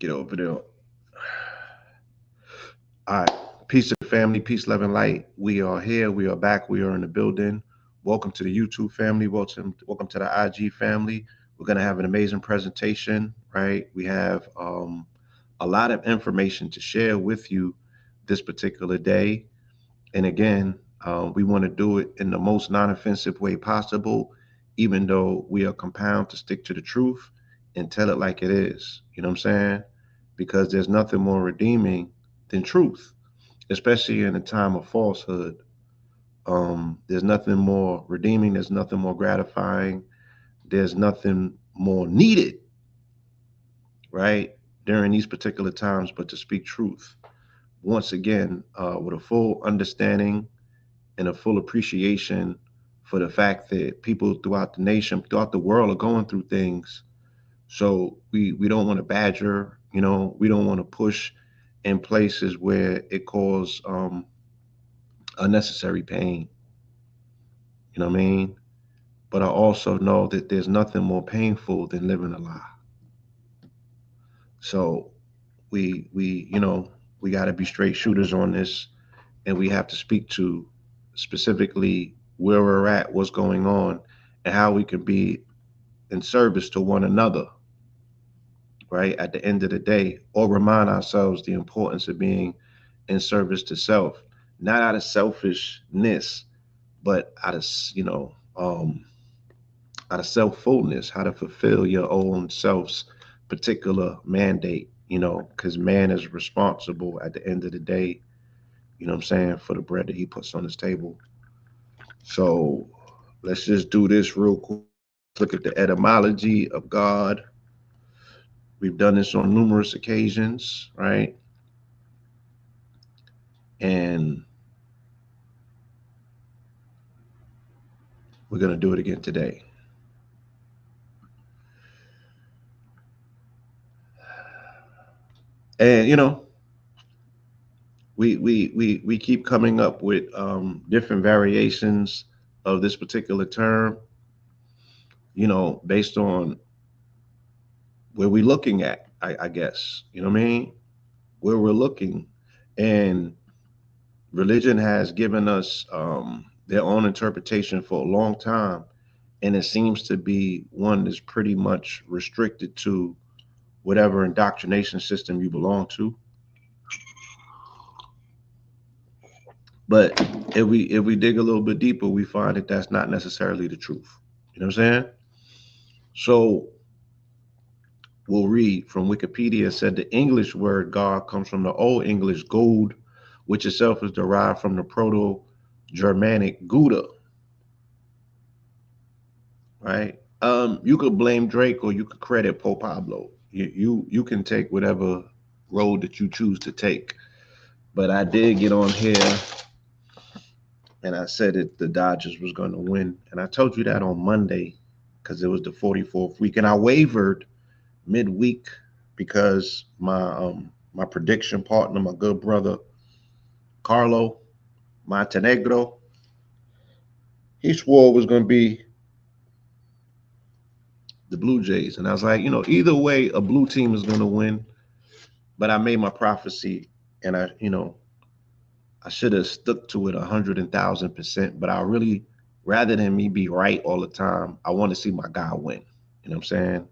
Get over there. All right. Peace to the family, peace, love, and light. We are here. We are back. We are in the building. Welcome to the YouTube family. Welcome to the IG family. We're gonna have an amazing presentation, right? We have a lot of information to share with you this particular day. And again, we want to do it in the most non-offensive way possible, even though we are compound to stick to the truth and tell it like it is. You know what I'm saying? Because there's nothing more redeeming than truth, especially in a time of falsehood. There's nothing more redeeming. There's nothing more gratifying. There's nothing more needed, right, during these particular times, but to speak truth. Once again, with a full understanding and a full appreciation for the fact that people throughout the nation, throughout the world, are going through things. So we don't want to badger, we don't want to push in places where it causes unnecessary pain. You know what I mean? But I also know that there's nothing more painful than living a lie. So we got to be straight shooters on this, and we have to speak to specifically where we're at, what's going on, and how we can be in service to one another, right? At the end of the day, or remind ourselves the importance of being in service to self, not out of selfishness, but out of self fullness, how to fulfill your own self's particular mandate, because man is responsible at the end of the day, you know what I'm saying, for the bread that he puts on his table. So let's just do this real quick. Look at the etymology of God. We've done this on numerous occasions, right? And we're going to do it again today. And we keep coming up with different variations of this particular term, based on where we're looking at, I guess, you know what I mean? Where we're looking. And religion has given us their own interpretation for a long time. And it seems to be one that's pretty much restricted to whatever indoctrination system you belong to. But if we dig a little bit deeper, we find that that's not necessarily the truth. You know what I'm saying? So we'll read from Wikipedia. Said the English word God comes from the Old English "gold," which itself is derived from the Proto-Germanic "Gouda." Right? You could blame Drake or you could credit Pablo. You can take whatever road that you choose to take. But I did get on here and I said that the Dodgers was going to win, and I told you that on Monday because it was the 44th week, and I wavered midweek because my prediction partner, my good brother Carlo Montenegro, he swore it was going to be the Blue Jays, and I was like, either way, a blue team is going to win. But I made my prophecy, and I should have stuck to it 100,000%. But I really, rather than me be right all the time, I want to see my guy win. You know what I'm saying?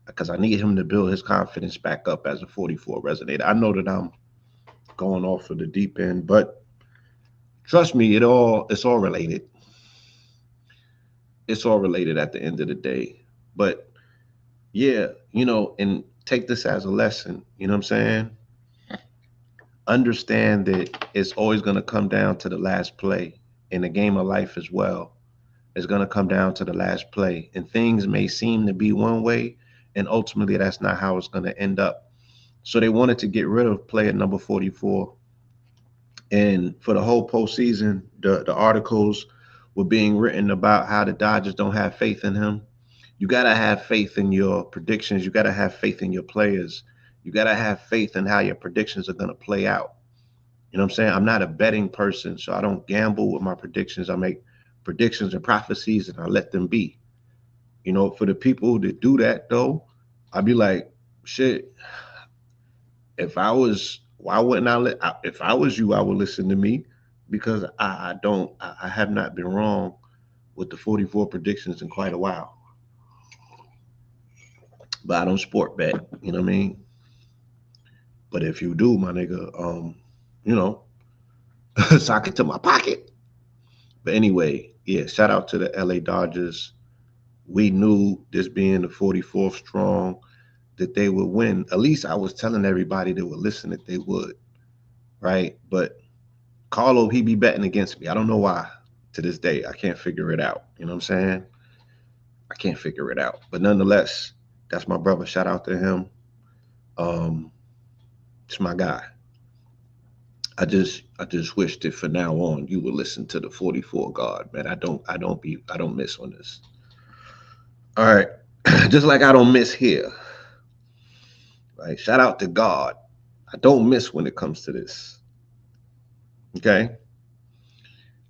Because I need him to build his confidence back up as a 44 resonator. I know that I'm going off of the deep end, but trust me, it's all related. It's all related at the end of the day. But yeah, and take this as a lesson. You know what I'm saying? Understand that it's always going to come down to the last play in the game of life as well. It's going to come down to the last play, and things may seem to be one way, and ultimately that's not how it's going to end up. So they wanted to get rid of player number 44, and for the whole postseason, the articles were being written about how the Dodgers don't have faith in him. You got to have faith in your predictions. You got to have faith in your players. You got to have faith in how your predictions are going to play out. You know what I'm saying? I'm not a betting person, so I don't gamble with my predictions. I make predictions and prophecies and I let them be. For the people that do that, though, I'd be like, shit, If I was, why wouldn't if I was you, I would listen to me, because I have not been wrong with the 44 predictions in quite a while. But I don't sport bet, you know what I mean? But if you do, my nigga, you know, sock it to my pocket. But anyway, yeah, shout out to the LA Dodgers. We knew, this being the 44th strong, that they would win. At least I was telling everybody that would listen that they would, right? But Carlo, he be betting against me. I don't know why. To this day, I can't figure it out. You know what I'm saying? I can't figure it out. But nonetheless, that's my brother. Shout out to him. Um, it's my guy. I just wish that for now on you would listen to the 44 God, man. I don't miss on this. All right. Just like I don't miss here. Right. Shout out to God. I don't miss when it comes to this. Okay.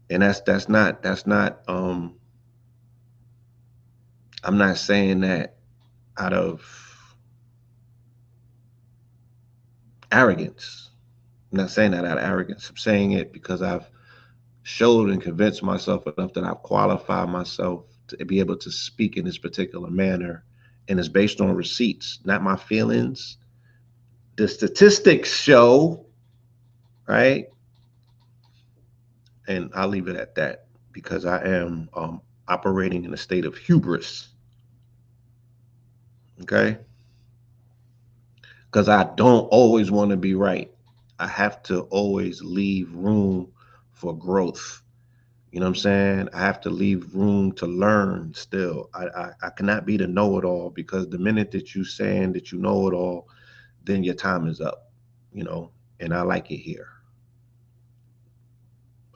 And that's not I'm not saying that out of arrogance. I'm not saying that out of arrogance. I'm saying it because I've showed and convinced myself enough that I've qualified myself to be able to speak in this particular manner. And it's based on receipts, not my feelings. The statistics show, right? And I'll leave it at that, because I am operating in a state of hubris. Okay. Because I don't always want to be right. I have to always leave room for growth. You know what I'm saying? I have to leave room to learn still. I cannot be the know-it-all, because the minute that you saying that you know it all, then your time is up, you know, and I like it here.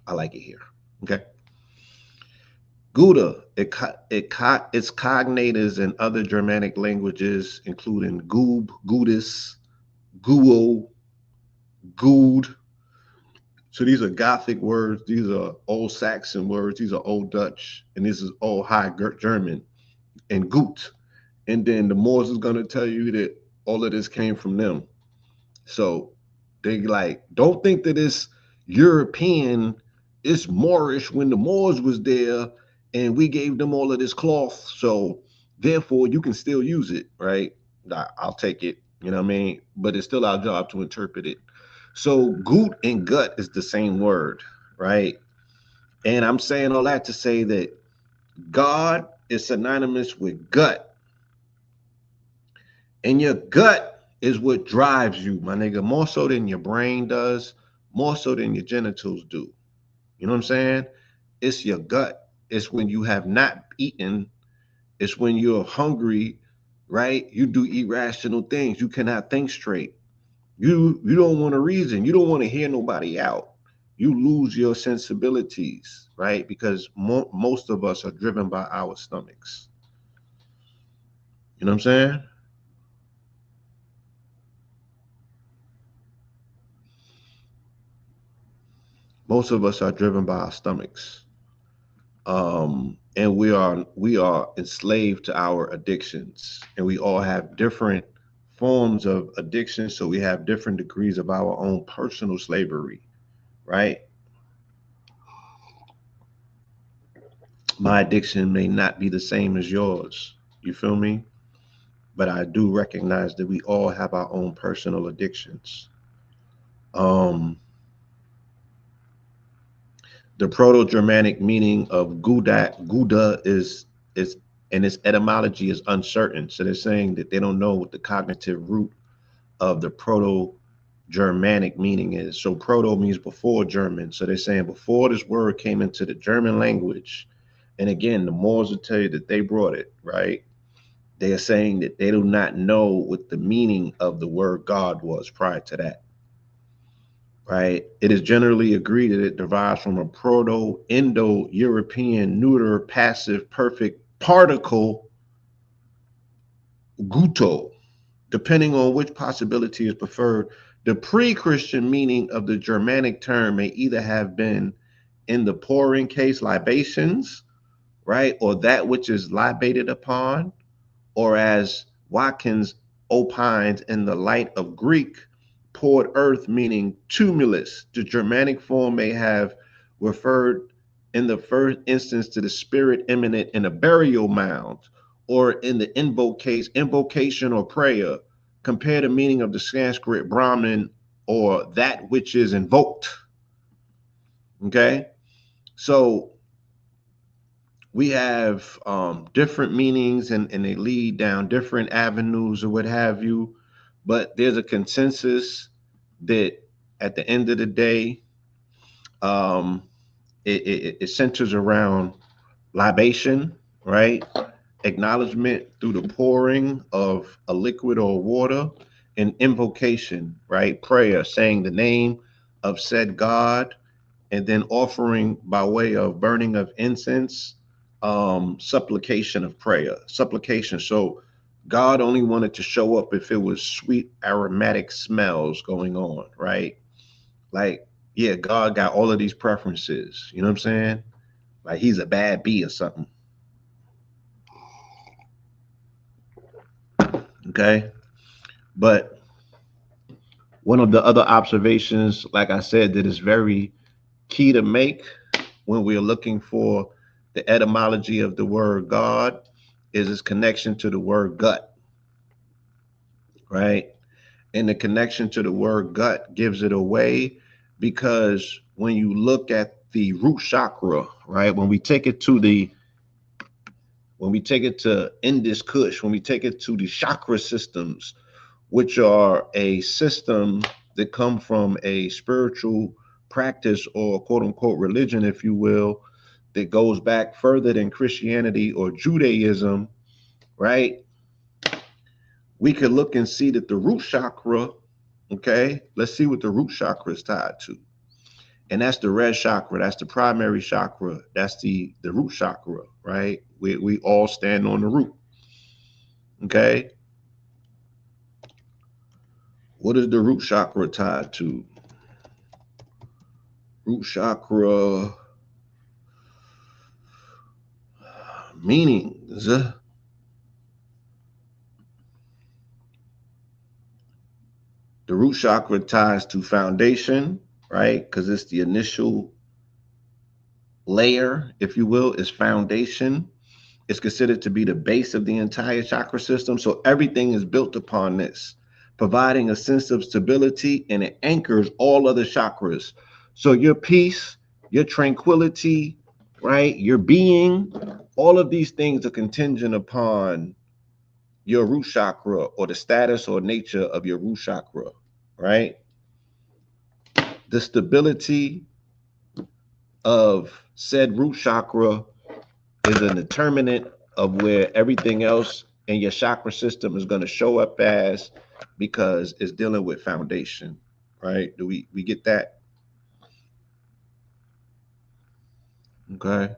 I like it here. Okay. Gouda, its cognators in other Germanic languages, including goob, goodis, guo, good. So these are Gothic words. These are Old Saxon words. These are Old Dutch, and this is Old High German and Gut. And then the Moors is gonna tell you that all of this came from them. So they like, don't think that it's European, it's Moorish when the Moors was there and we gave them all of this cloth. So therefore you can still use it, right? I'll take it, you know what I mean? But it's still our job to interpret it. So goot and gut is the same word, right? And I'm saying all that to say that God is synonymous with gut. And your gut is what drives you, my nigga, more so than your brain does, more so than your genitals do. You know what I'm saying? It's your gut. It's when you have not eaten. It's when you're hungry, right? You do irrational things. You cannot think straight. You don't want to reason. You don't want to hear nobody out. You lose your sensibilities, right? Because most of us are driven by our stomachs. You know what I'm saying? Most of us are driven by our stomachs. And we are enslaved to our addictions, and we all have different forms of addiction, so we have different degrees of our own personal slavery, right? My addiction may not be the same as yours, you feel me? But I do recognize that we all have our own personal addictions. um the proto-Germanic meaning of Gouda is and its etymology is uncertain. So they're saying that they don't know what the cognitive root of the proto-Germanic meaning is. So proto means before German. So they're saying before this word came into the German language, and again, the Moors will tell you that they brought it, right? They are saying that they do not know what the meaning of the word God was prior to that, right? It is generally agreed that it derives from a Proto-Indo-European neuter passive perfect particle guto, depending on which possibility is preferred. The pre-Christian meaning of the Germanic term may either have been in the pouring case libations, right, or that which is libated upon, or as Watkins opines in the light of Greek, poured earth, meaning tumulus. The Germanic form may have referred in the first instance to the spirit immanent in a burial mound, or in the invocation or prayer. Compare the meaning of the Sanskrit Brahmin, or that which is invoked. Okay, so we have different meanings, and they lead down different avenues or what have you. But there's a consensus that at the end of the day, um, it centers around libation, right? Acknowledgement through the pouring of a liquid or water, and invocation, right? Prayer, saying the name of said God, and then offering by way of burning of incense, supplication of prayer, supplication. So God only wanted to show up if it was sweet aromatic smells going on, right? Like, yeah, God got all of these preferences. You know what I'm saying? Like he's a bad bee or something. Okay. But one of the other observations, like I said, that is very key to make when we're looking for the etymology of the word God is its connection to the word gut, right? And the connection to the word gut gives it away, because when you look at the root chakra, right? When we take it to Indus Kush, when we take it to the chakra systems, which are a system that come from a spiritual practice, or quote unquote religion, if you will, that goes back further than Christianity or Judaism, right? We could look and see that the root chakra, okay, let's see what the root chakra is tied to. And that's the red chakra. That's the primary chakra. That's the root chakra, right? We all stand on the root. Okay. What is the root chakra tied to? Root chakra meanings. The root chakra ties to foundation, right? Because it's the initial layer, if you will, is foundation. It's considered to be the base of the entire chakra system. So everything is built upon this, providing a sense of stability, and it anchors all other chakras. So your peace, your tranquility, right? Your being, all of these things are contingent upon your root chakra, or the status or nature of your root chakra, right? The stability of said root chakra is a determinant of where everything else in your chakra system is going to show up as, because it's dealing with foundation, right? Do we get that? Okay.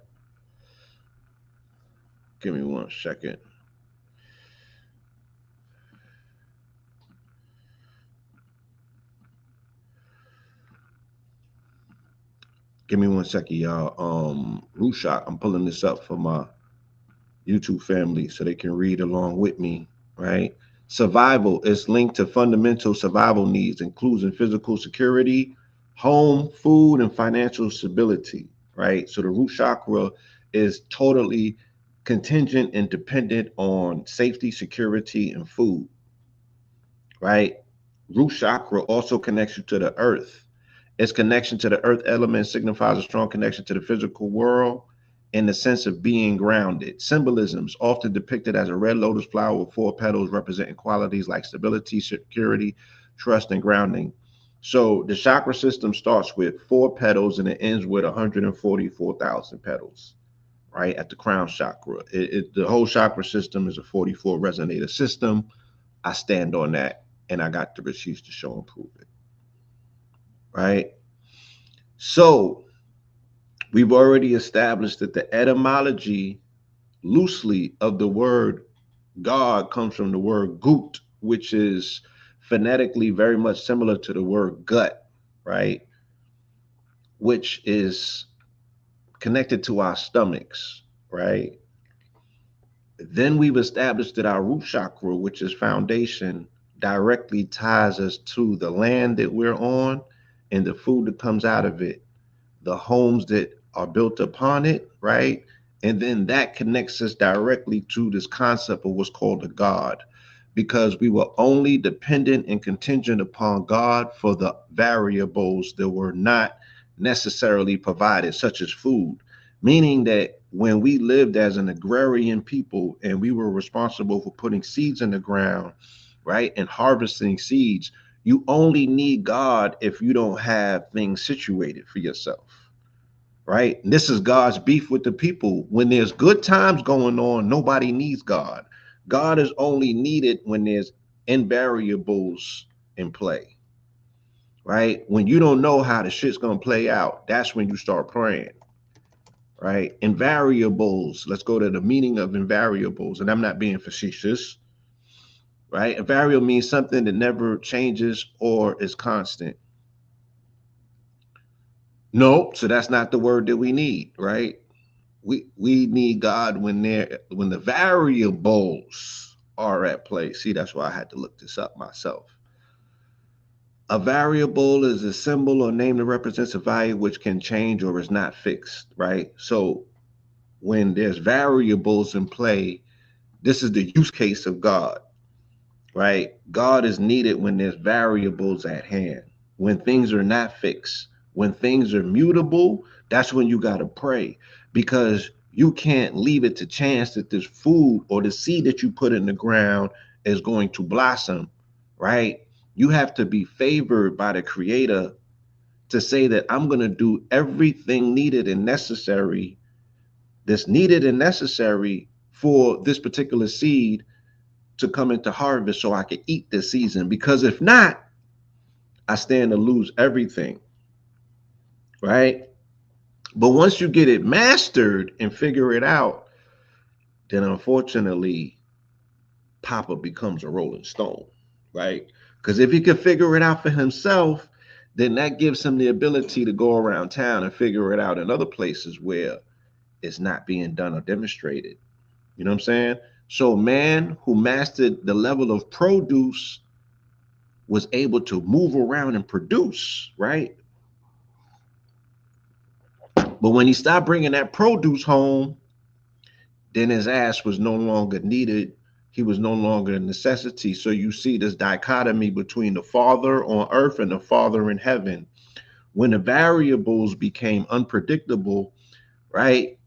Give me 1 second. Give me 1 second, y'all. Root chakra. I'm pulling this up for my YouTube family so they can read along with me, right? Survival is linked to fundamental survival needs, including physical security, home, food, and financial stability, right? So the root chakra is totally contingent and dependent on safety, security, and food, right? Root chakra also connects you to the earth. Its connection to the earth element signifies a strong connection to the physical world in the sense of being grounded. Symbolisms often depicted as a red lotus flower with 4 petals, representing qualities like stability, security, trust, and grounding. So the chakra system starts with 4 petals and it ends with 144,000 petals, right? At the crown chakra. The whole chakra system is a 44 resonator system. I stand on that, and I got the receipts to show and prove it, right? So we've already established that the etymology loosely of the word God comes from the word gut, which is phonetically very much similar to the word gut, right? Which is connected to our stomachs, right? Then we've established that our root chakra, which is foundation, directly ties us to the land that we're on and the food that comes out of it, the homes that are built upon it, right? And then that connects us directly to this concept of what's called a God, because we were only dependent and contingent upon God for the variables that were not necessarily provided, such as food. Meaning that when we lived as an agrarian people and we were responsible for putting seeds in the ground, right, and harvesting seeds, you only need God if you don't have things situated for yourself, right? And this is God's beef with the people. When there's good times going on, nobody needs God. God is only needed when there's invariables in play, right? When you don't know how the shit's gonna play out, that's when you start praying, right? Invariables. Let's go to the meaning of invariables, and I'm not being facetious, right? A variable means something that never changes or is constant. No, so that's not the word that we need, right? We need God when the variables are at play. See, that's why I had to look this up myself. A variable is a symbol or name that represents a value which can change or is not fixed, right? So when there's variables in play, this is the use case of God, right? God is needed when there's variables at hand, when things are not fixed, when things are mutable. That's when you got to pray, because you can't leave it to chance that this food or the seed that you put in the ground is going to blossom, right? You have to be favored by the creator to say that I'm going to do everything needed and necessary, that's needed and necessary for this particular seed to come into harvest so I can eat this season. Because if not, I stand to lose everything, right? But once you get it mastered and figure it out, then unfortunately, Papa becomes a rolling stone, right? Because if he could figure it out for himself, then that gives him the ability to go around town and figure it out in other places where it's not being done or demonstrated. You know what I'm saying? So, man who mastered the level of produce was able to move around and produce, right? But when he stopped bringing that produce home, then his ass was no longer needed. He was no longer a necessity. So you see this dichotomy between the Father on earth and the Father in heaven. When the variables became unpredictable, right?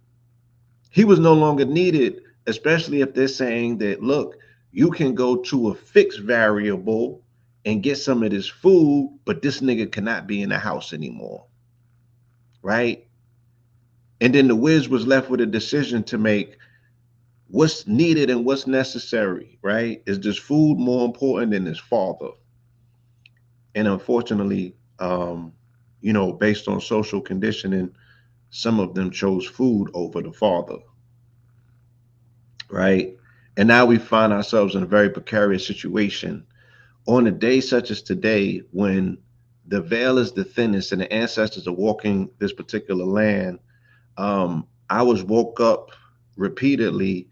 He was no longer needed, especially if they're saying that, look, you can go to a fixed variable and get some of this food, but this nigga cannot be in the house anymore, right? And then the Wiz was left with a decision to make. What's needed and what's necessary, right? Is this food more important than his father? And unfortunately, based on social conditioning, some of them chose food over the father, right? And now we find ourselves in a very precarious situation on a day such as today, when the veil is the thinnest and the ancestors are walking this particular land. I was woke up repeatedly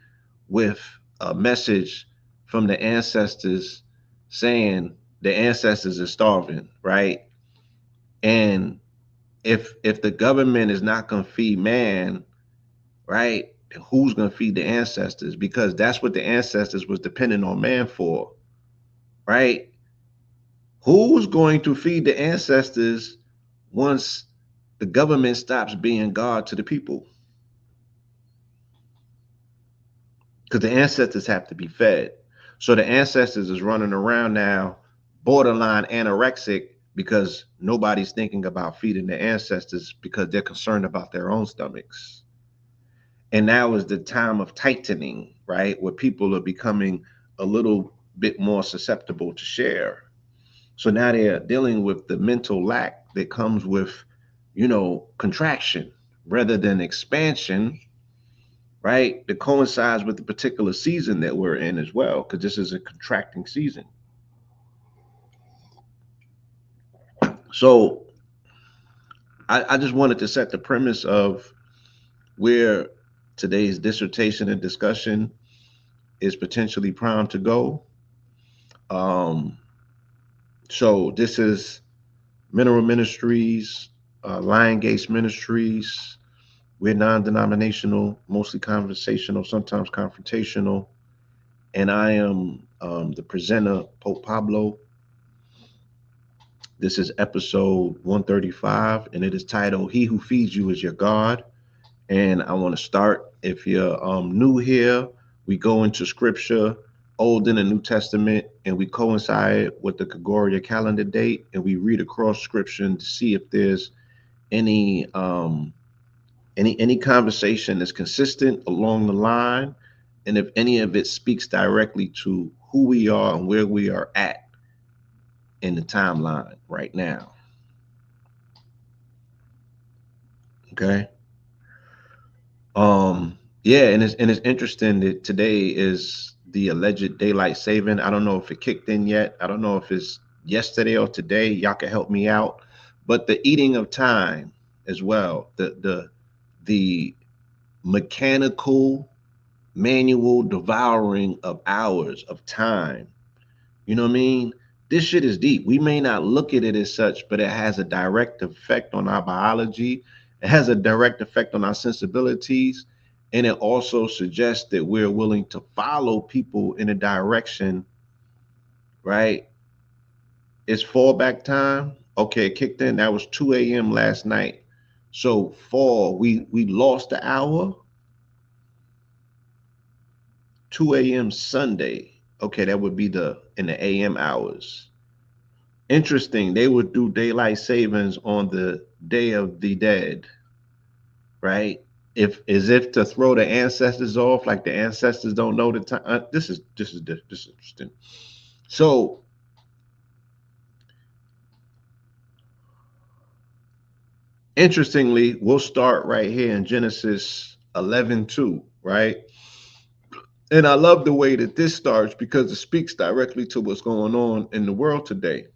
with a message from the ancestors saying the ancestors are starving, right? And if the government is not going to feed man, right, who's going to feed the ancestors? Because that's what the ancestors was depending on man for, right? Who's going to feed the ancestors once the government stops being God to the people? Because the ancestors have to be fed. So the ancestors is running around now borderline anorexic because nobody's thinking about feeding the ancestors because they're concerned about their own stomachs. And now is the time of tightening, right? Where people are becoming a little bit more susceptible to share. So now they're dealing with the mental lack that comes with, contraction rather than expansion, right? That coincides with the particular season that we're in as well, because this is a contracting season. So I just wanted to set the premise of where today's dissertation and discussion is potentially primed to go. Um, so this is Mineral Ministries, Lion Gates Ministries. We're non-denominational, mostly conversational, sometimes confrontational. And I am the presenter, Pope Pablo. This is episode 135, and it is titled He Who Feeds You Is Your God. And I want to start, if you're new here, we go into scripture, Old and the New Testament, and we coincide with the Gregorian calendar date, and we read across scripture to see if there's any any conversation that's consistent along the line, and if any of it speaks directly to who we are and where we are at in the timeline right now. Okay. Yeah, and it's interesting that today is the alleged daylight saving. I don't know if it kicked in yet. I don't know if it's yesterday or today. Y'all can help me out. But the eating of time as well, the mechanical manual devouring of hours of time. You know what I mean? This shit is deep. We may not look at it as such, but it has a direct effect on our biology. It has a direct effect on our sensibilities. And it also suggests that we're willing to follow people in a direction, right? It's fallback time. Okay, it kicked in. That was 2 a.m. last night. So fall, we lost the hour, 2 a.m. Sunday. Okay, that would be the in the AM hours. Interesting. They would do daylight savings on the Day of the Dead, right? If as if to throw the ancestors off, like the ancestors don't know the time. This is interesting. So interestingly, we'll start right here in Genesis 11:2, right? And I love the way that this starts because it speaks directly to what's going on in the world today.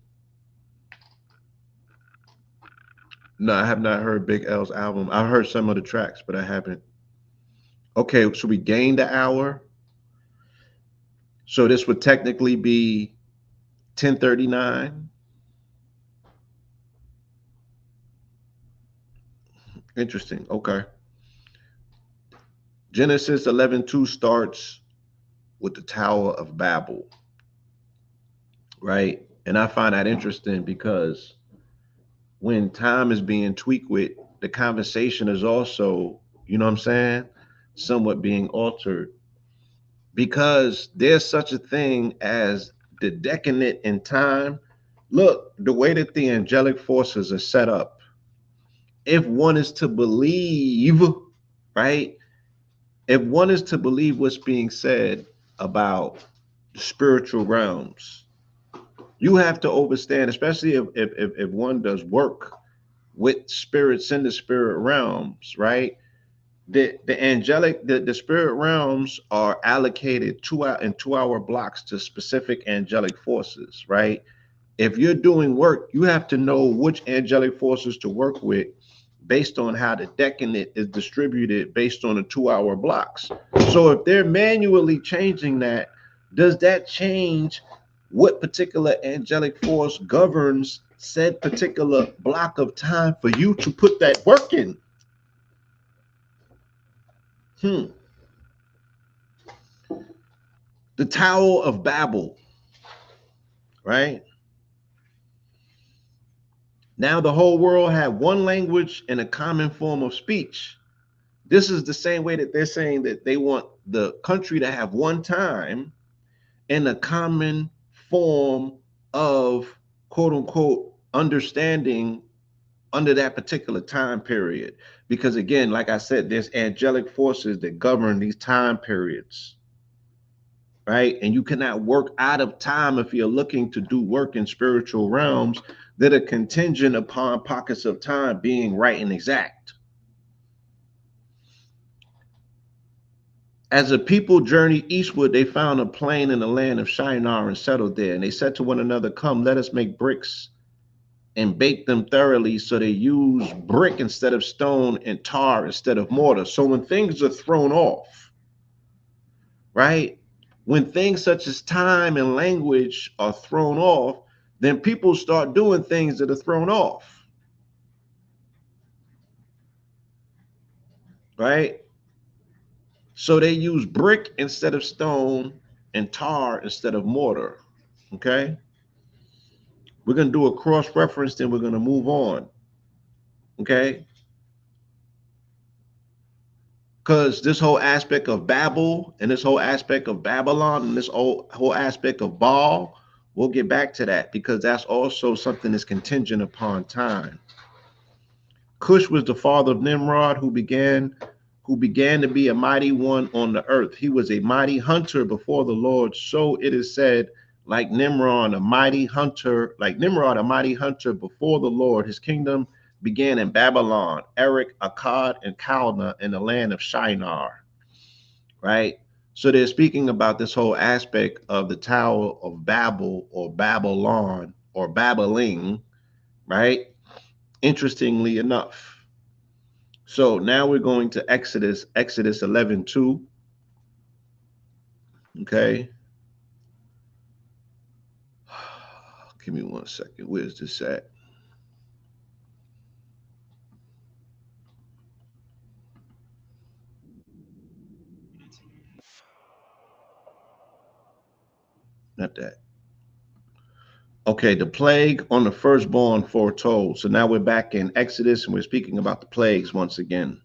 No, I have not heard Big L's album. I've heard some of the tracks, but I haven't. Okay, so we gained an hour. So this would technically be 10:39. Interesting. Okay. Genesis 11:2 starts with the Tower of Babel, right? And I find that interesting because when time is being tweaked with, the conversation is also, you know what I'm saying, somewhat being altered because there's such a thing as the decadent in time. Look, the way that the angelic forces are set up, if one is to believe, right? If one is to believe what's being said about the spiritual realms, you have to understand, especially if one does work with spirits in the spirit realms, right? The angelic, the spirit realms are allocated 2 hour in 2 hour blocks to specific angelic forces, right? If you're doing work, you have to know which angelic forces to work with based on how the decadent is distributed based on the 2 hour blocks. So if they're manually changing that, does that change what particular angelic force governs said particular block of time for you to put that work in? Hmm. The Tower of Babel, right? Now the whole world had one language and a common form of speech. This is the same way that they're saying that they want the country to have one time and a common form of quote unquote understanding under that particular time period. Because again, like I said, there's angelic forces that govern these time periods, right? And you cannot work out of time if you're looking to do work in spiritual realms that are contingent upon pockets of time being right and exact. As a people journeyed eastward, they found a plain in the land of Shinar and settled there. And they said to one another, "Come, let us make bricks and bake them thoroughly." So they use brick instead of stone and tar instead of mortar. So when things are thrown off, right? When things such as time and language are thrown off, then people start doing things that are thrown off, right? So they use brick instead of stone and tar instead of mortar. Okay. We're going to do a cross reference, then we're going to move on. Okay. Because this whole aspect of Babel and this whole aspect of Babylon and this whole aspect of Baal, we'll get back to that because that's also something that's contingent upon time. Cush was the father of Nimrod, who began to be a mighty one on the earth. He was a mighty hunter before the Lord. So it is said, like Nimrod, a mighty hunter before the Lord. His kingdom began in Babylon, Erech, Akkad, and Calneh in the land of Shinar, right? So they're speaking about this whole aspect of the Tower of Babel or Babylon or Babbling, right? Interestingly enough. So now we're going to Exodus 11:2. Okay. Give me 1 second. Where's this at? Not that. Okay, the plague on the firstborn foretold. So now we're back in Exodus and we're speaking about the plagues once again.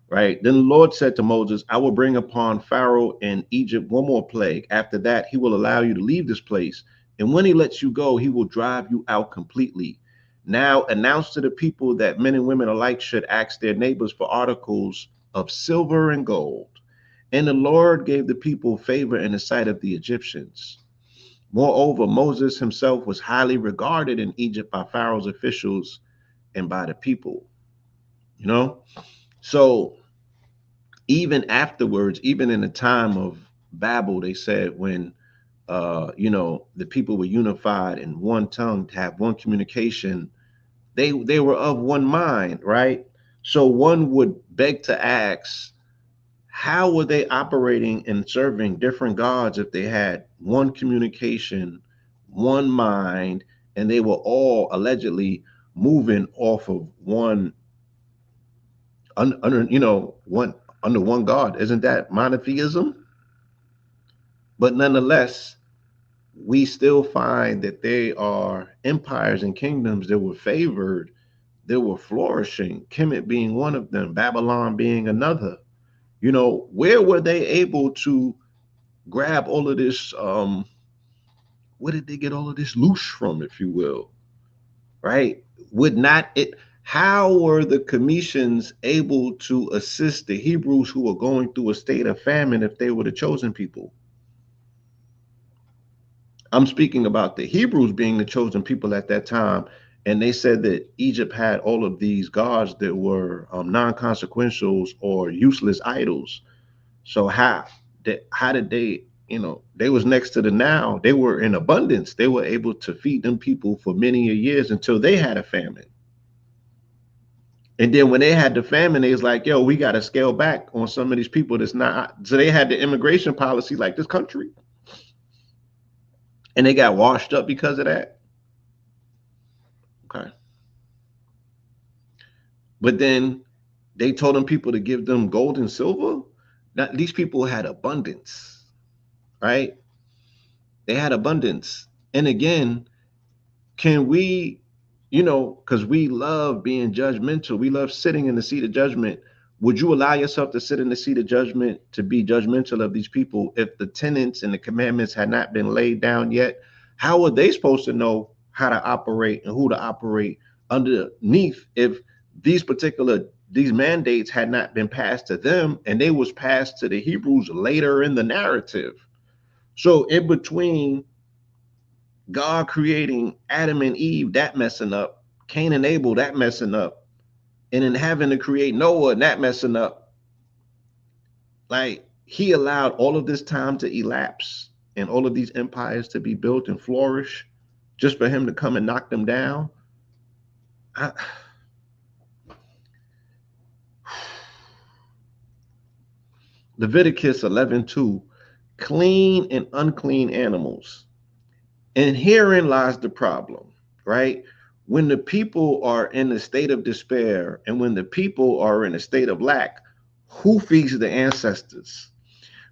Right. Then the Lord said to Moses, I will bring upon Pharaoh and Egypt one more plague. After that, he will allow you to leave this place. And when he lets you go, he will drive you out completely. Now announce to the people that men and women alike should ask their neighbors for articles of silver and gold. And the Lord gave the people favor in the sight of the Egyptians. Moreover, Moses himself was highly regarded in Egypt by Pharaoh's officials and by the people. You know? So even afterwards, even in the time of Babel, they said when the people were unified in one tongue to have one communication, they were of one mind, right? So one would beg to ask, how were they operating and serving different gods if they had one communication, one mind, and they were all allegedly moving off of one one under one God? Isn't that monotheism? But nonetheless, we still find that they are empires and kingdoms that were favored, that were flourishing, Kemet being one of them, Babylon being another. Where were they able to grab all of this? Where did they get all of this loose from, if you will? Right? Would not it? How were the Cometians able to assist the Hebrews who were going through a state of famine if they were the chosen people? I'm speaking about the Hebrews being the chosen people at that time. And they said that Egypt had all of these gods that were non-consequentials or useless idols. So how did they, they was next to the Nile. They were in abundance. They were able to feed them people for many years until they had a famine. And then when they had the famine, they was like, yo, we got to scale back on some of these people that's not. So they had the immigration policy like this country. And they got washed up because of that. Okay. But then they told them people to give them gold and silver. Now, these people had abundance, right? They had abundance. And again, can we, because we love being judgmental, we love sitting in the seat of judgment. Would you allow yourself to sit in the seat of judgment to be judgmental of these people if the tenets and the commandments had not been laid down yet? How are they supposed to know how to operate and who to operate underneath if these mandates had not been passed to them and they was passed to the Hebrews later in the narrative? So in between God creating Adam and Eve, that messing up, Cain and Abel, that messing up, and then having to create Noah, that messing up. Like he allowed all of this time to elapse and all of these empires to be built and flourish just for him to come and knock them down. I, Leviticus 11:2 clean and unclean animals. And herein lies the problem, right? When the people are in a state of despair and when the people are in a state of lack, who feeds the ancestors?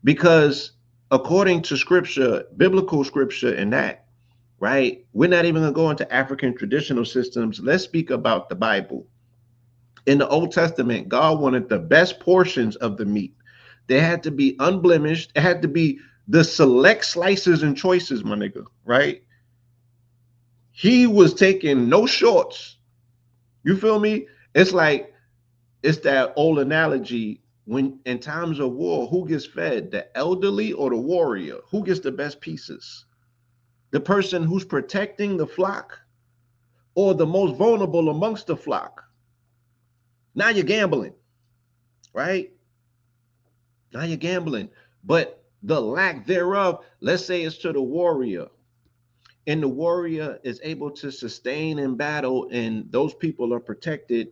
Because according to scripture, biblical scripture, and that, right, we're not even going to go into African traditional systems. Let's speak about the Bible. In the Old Testament, God wanted the best portions of the meat. They had to be unblemished. It had to be the select slices and choices, my nigga, right? He was taking no shorts. You feel me? It's like it's that old analogy when in times of war, who gets fed? The elderly or the warrior? Who gets the best pieces? The person who's protecting the flock or the most vulnerable amongst the flock? Now you're gambling, right? Now you're gambling. But the lack thereof, let's say it's to the warrior, and the warrior is able to sustain in battle, and those people are protected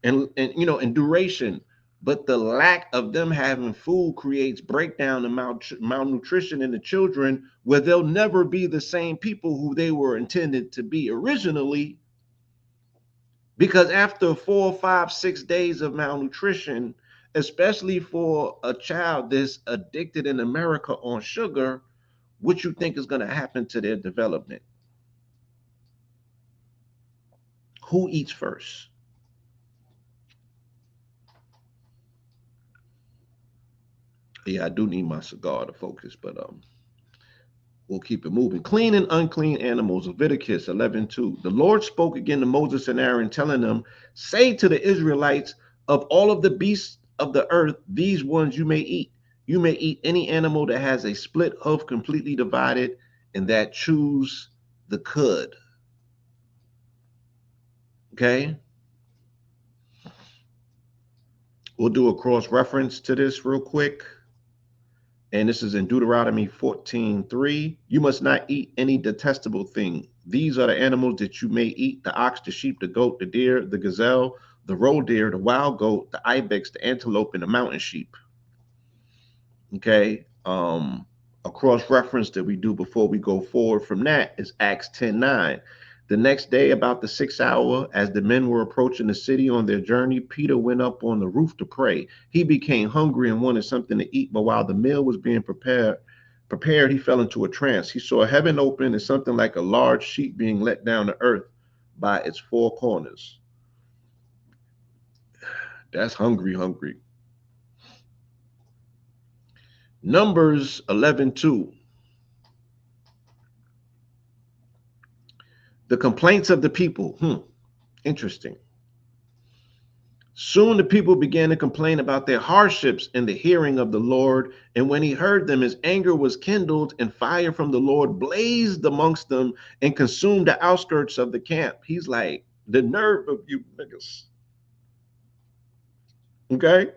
and you know in duration, but the lack of them having food creates breakdown and malnutrition in the children, where they'll never be the same people who they were intended to be originally, because after 4, 5, 6 days of malnutrition, especially for a child that's addicted in America on sugar, what you think is going to happen to their development? Who eats first? Yeah, I do need my cigar to focus, but we'll keep it moving. Clean and unclean animals, Leviticus 11:2. The Lord spoke again to Moses and Aaron, telling them, say to the Israelites, of all of the beasts of the earth, these ones you may eat. You may eat any animal that has a split hoof completely divided and that chews the cud. Okay? We'll do a cross reference to this real quick. And this is in Deuteronomy 14:3. You must not eat any detestable thing. These are the animals that you may eat: the ox, the sheep, the goat, the deer, the gazelle, the roe deer, the wild goat, the ibex, the antelope, and the mountain sheep. Okay. A cross reference that we do before we go forward from that is Acts 10:9. The next day, about the 6th hour, as the men were approaching the city on their journey, Peter went up on the roof to pray. He became hungry and wanted something to eat, but while the meal was being prepared, he fell into a trance. He saw heaven open and something like a large sheet being let down to earth by its four corners. That's hungry, hungry. Numbers 11:2. The complaints of the people. Interesting. Soon the people began to complain about their hardships in the hearing of the Lord. And when he heard them, his anger was kindled, and fire from the Lord blazed amongst them and consumed the outskirts of the camp. He's like, the nerve of you niggas. Okay.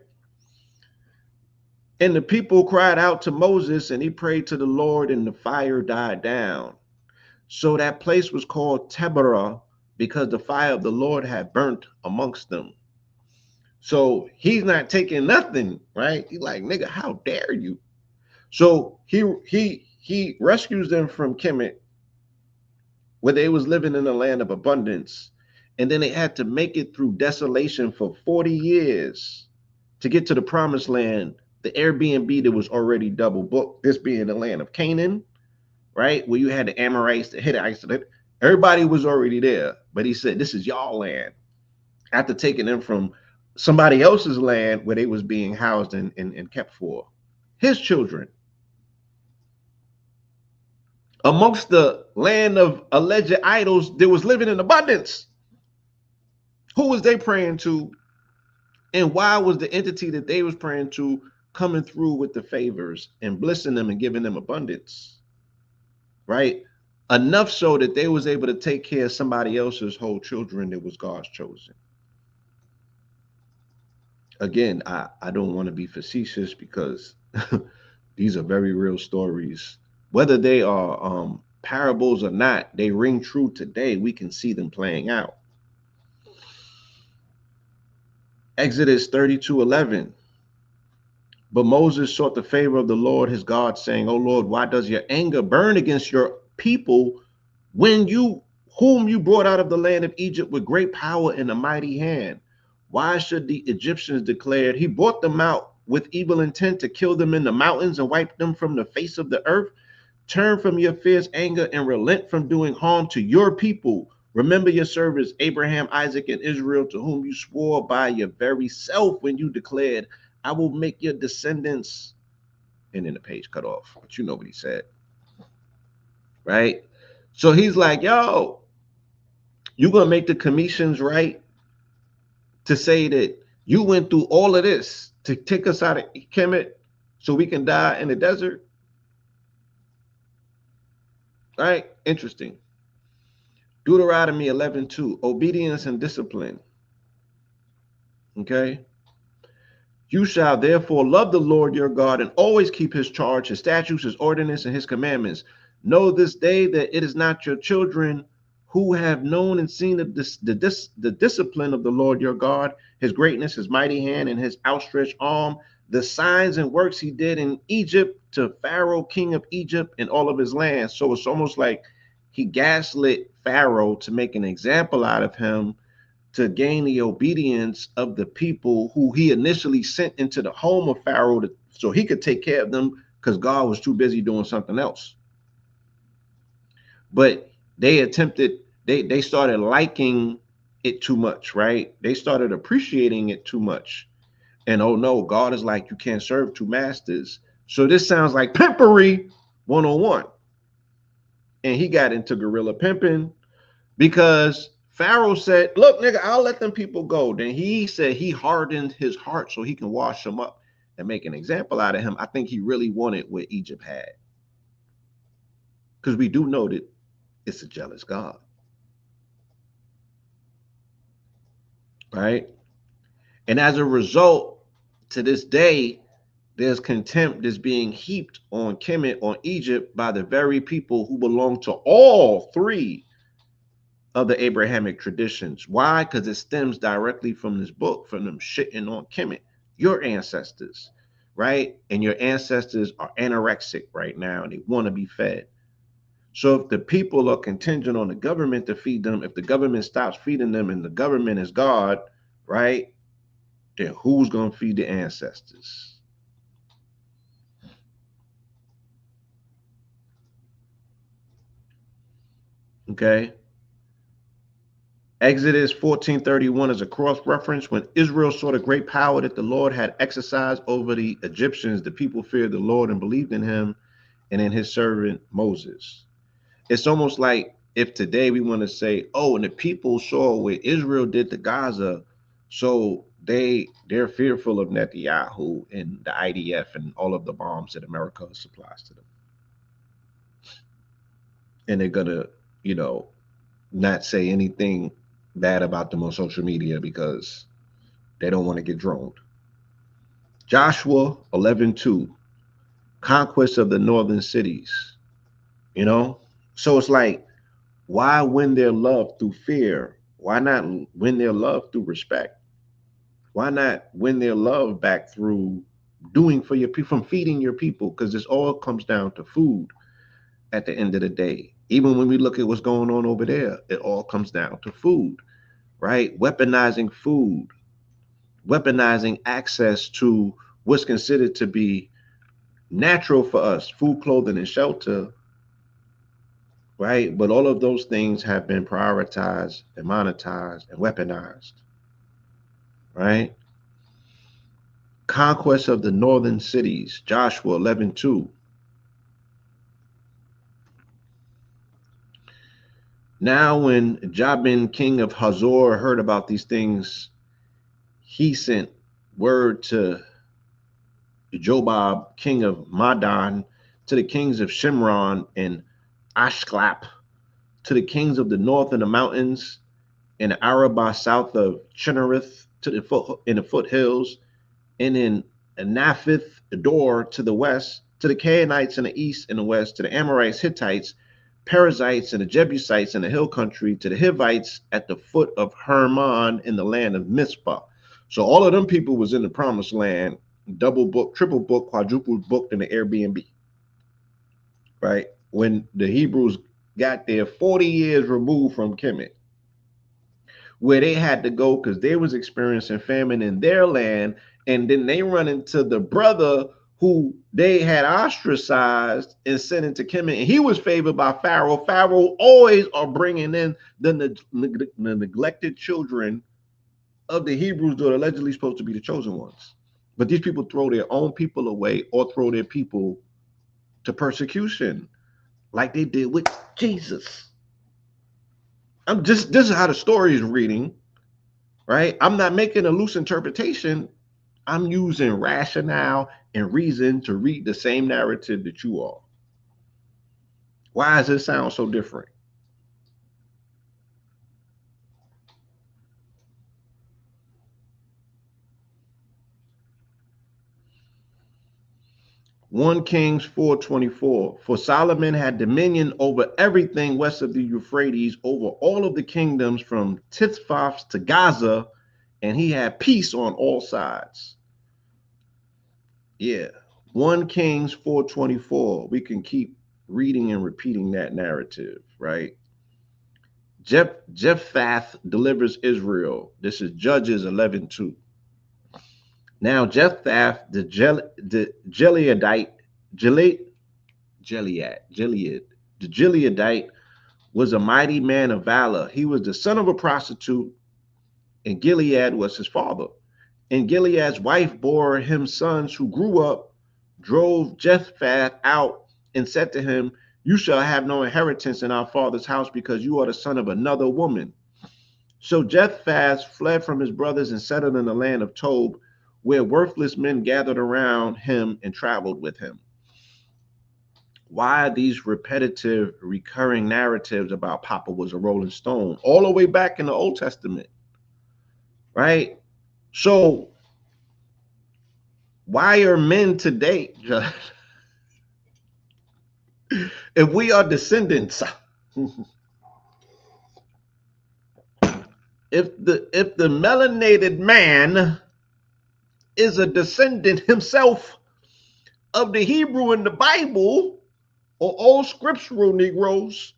And the people cried out to Moses, and he prayed to the Lord, and the fire died down. So that place was called Taberah, because the fire of the Lord had burnt amongst them. So he's not taking nothing, right? He's like, nigga, how dare you? So he rescues them from Kemet, where they was living in a land of abundance, and then they had to make it through desolation for 40 years to get to the promised land. The Airbnb that was already double booked, this being the land of Canaan, right? Where you had the Amorites, the Hittites, everybody was already there. But he said, this is y'all land. After taking them from somebody else's land where they was being housed and kept for his children. Amongst the land of alleged idols, there was living in abundance. Who was they praying to? And why was the entity that they was praying to coming through with the favors and blessing them and giving them abundance? Right? Enough so that they was able to take care of somebody else's whole children that was God's chosen. Again, I don't want to be facetious because these are very real stories. Whether they are parables or not, they ring true today. We can see them playing out. Exodus 32:11. But Moses sought the favor of the Lord his God, saying, O Lord, why does your anger burn against your people when you whom you brought out of the land of Egypt with great power and a mighty hand? Why should the Egyptians declare he brought them out with evil intent to kill them in the mountains and wipe them from the face of the earth? Turn from your fierce anger and relent from doing harm to your people. Remember your servants, Abraham, Isaac, and Israel, to whom you swore by your very self when you declared, I will make your descendants. And then the page cut off, but you know what he said, right? So he's like, yo, you're going to make the commissions right to say that you went through all of this to take us out of Kemet so we can die in the desert, right? Interesting. Deuteronomy 11:2, obedience and discipline. Okay. You shall therefore love the Lord your God and always keep his charge, his statutes, his ordinance, and his commandments. Know this day that it is not your children who have known and seen the discipline of the Lord your God, his greatness, his mighty hand, and his outstretched arm, the signs and works he did in Egypt to Pharaoh, king of Egypt, and all of his land. So it's almost like he gaslit Pharaoh to make an example out of him to gain the obedience of the people who he initially sent into the home of Pharaoh so he could take care of them because God was too busy doing something else. But they started liking it too much, right? They started appreciating it too much. And oh no, God is like, you can't serve two masters. So this sounds like pimpery 101. And he got into guerrilla pimping because Pharaoh said, look, nigga, I'll let them people go. Then he said he hardened his heart so he can wash them up and make an example out of him. I think he really wanted what Egypt had. Because we do know that it's a jealous God. Right? And as a result, to this day, there's contempt that's being heaped on Kemet, on Egypt, by the very people who belong to all three of the Abrahamic traditions. Why? Because it stems directly from this book, from them shitting on Kemet, your ancestors, right? And your ancestors are anorexic right now and they want to be fed. So if the people are contingent on the government to feed them, if the government stops feeding them and the government is God, right? Then who's going to feed the ancestors? Okay. Exodus 14:31 is a cross reference. When Israel saw the great power that the Lord had exercised over the Egyptians, the people feared the Lord and believed in him and in his servant Moses. It's almost like if today we want to say, oh, and the people saw what Israel did to Gaza, so they're fearful of Netanyahu and the IDF and all of the bombs that America supplies to them. And they're gonna, not say anything bad about them on social media because they don't want to get droned. Joshua 11:2, conquest of the northern cities. So it's like, why win their love through fear? Why not win their love through respect? Why not win their love back through doing for your people, from feeding your people? Because this all comes down to food at the end of the day. Even when we look at what's going on over there, it all comes down to food, right? Weaponizing food, weaponizing access to what's considered to be natural for us, food, clothing, and shelter, right? But all of those things have been prioritized and monetized and weaponized, right? Conquest of the northern cities, Joshua 11:2. Now, when Jabin, king of Hazor, heard about these things, he sent word to Jobab, king of Madon, to the kings of Shimron and Ashklap, to the kings of the north and the mountains, and the Arabah south of Chinnereth, to the foothills, and in Anaphith Dor to the west, to the Canaanites in the east and the west, to the Amorites, Hittites, Perizzites, and the Jebusites in the hill country, to the Hivites at the foot of Hermon in the land of Mizpah. So all of them people was in the promised land, double book, triple book, quadruple booked in the Airbnb, right? When the Hebrews got there 40 years removed from Kemet, where they had to go because they was experiencing famine in their land, and then they run into the brother who they had ostracized and sent into Kemet, and he was favored by Pharaoh. Pharaoh always are bringing in the neglected children of the Hebrews that are allegedly supposed to be the chosen ones. But these people throw their own people away or throw their people to persecution like they did with Jesus. I'm just This is how the story is reading, right? I'm not making a loose interpretation. I'm using rationale and reason to read the same narrative that you are. Why does it sound so different? 1 Kings 4:24. For Solomon had dominion over everything west of the Euphrates, over all of the kingdoms from Tithphos to Gaza, and he had peace on all sides. Yeah. 1 Kings 4:24. We can keep reading and repeating that narrative, right? Jephthah delivers Israel. This is Judges 11:2. Now Jephthah, the Gileadite, Gilead, the Gileadite, was a mighty man of valor. He was the son of a prostitute, and Gilead was his father. And Gilead's wife bore him sons who grew up, drove Jephthah out, and said to him, "You shall have no inheritance in our father's house, because you are the son of another woman." So Jephthah fled from his brothers and settled in the land of Tob, where worthless men gathered around him and traveled with him. Why these repetitive, recurring narratives about Papa was a Rolling Stone all the way back in the Old Testament, right? So why are men today, if we are descendants, if the melanated man is a descendant himself of the Hebrew in the Bible or all scriptural Negroes,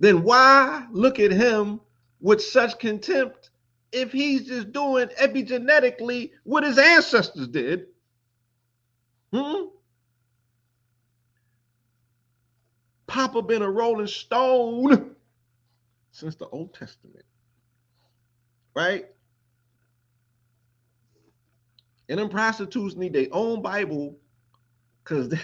then why look at him with such contempt if he's just doing epigenetically what his ancestors did? Papa been a Rolling Stone since the Old Testament, right? And them prostitutes need their own Bible because they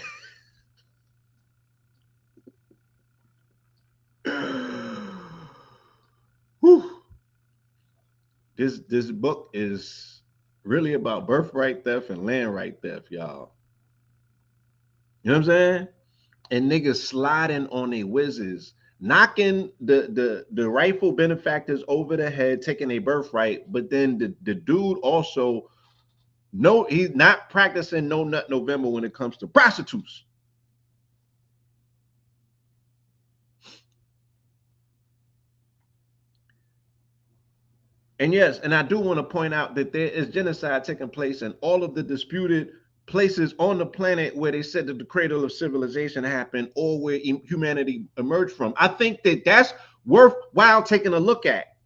this book is really about birthright theft and land right theft, y'all. You know what I'm saying? And niggas sliding on their whizzes, knocking the rightful benefactors over the head, taking a birthright. But then the dude also, no, he's not practicing no nut November when it comes to prostitutes. And yes, and I do want to point out that there is genocide taking place in all of the disputed places on the planet where they said that the cradle of civilization happened or where humanity emerged from. I think that that's worthwhile taking a look at,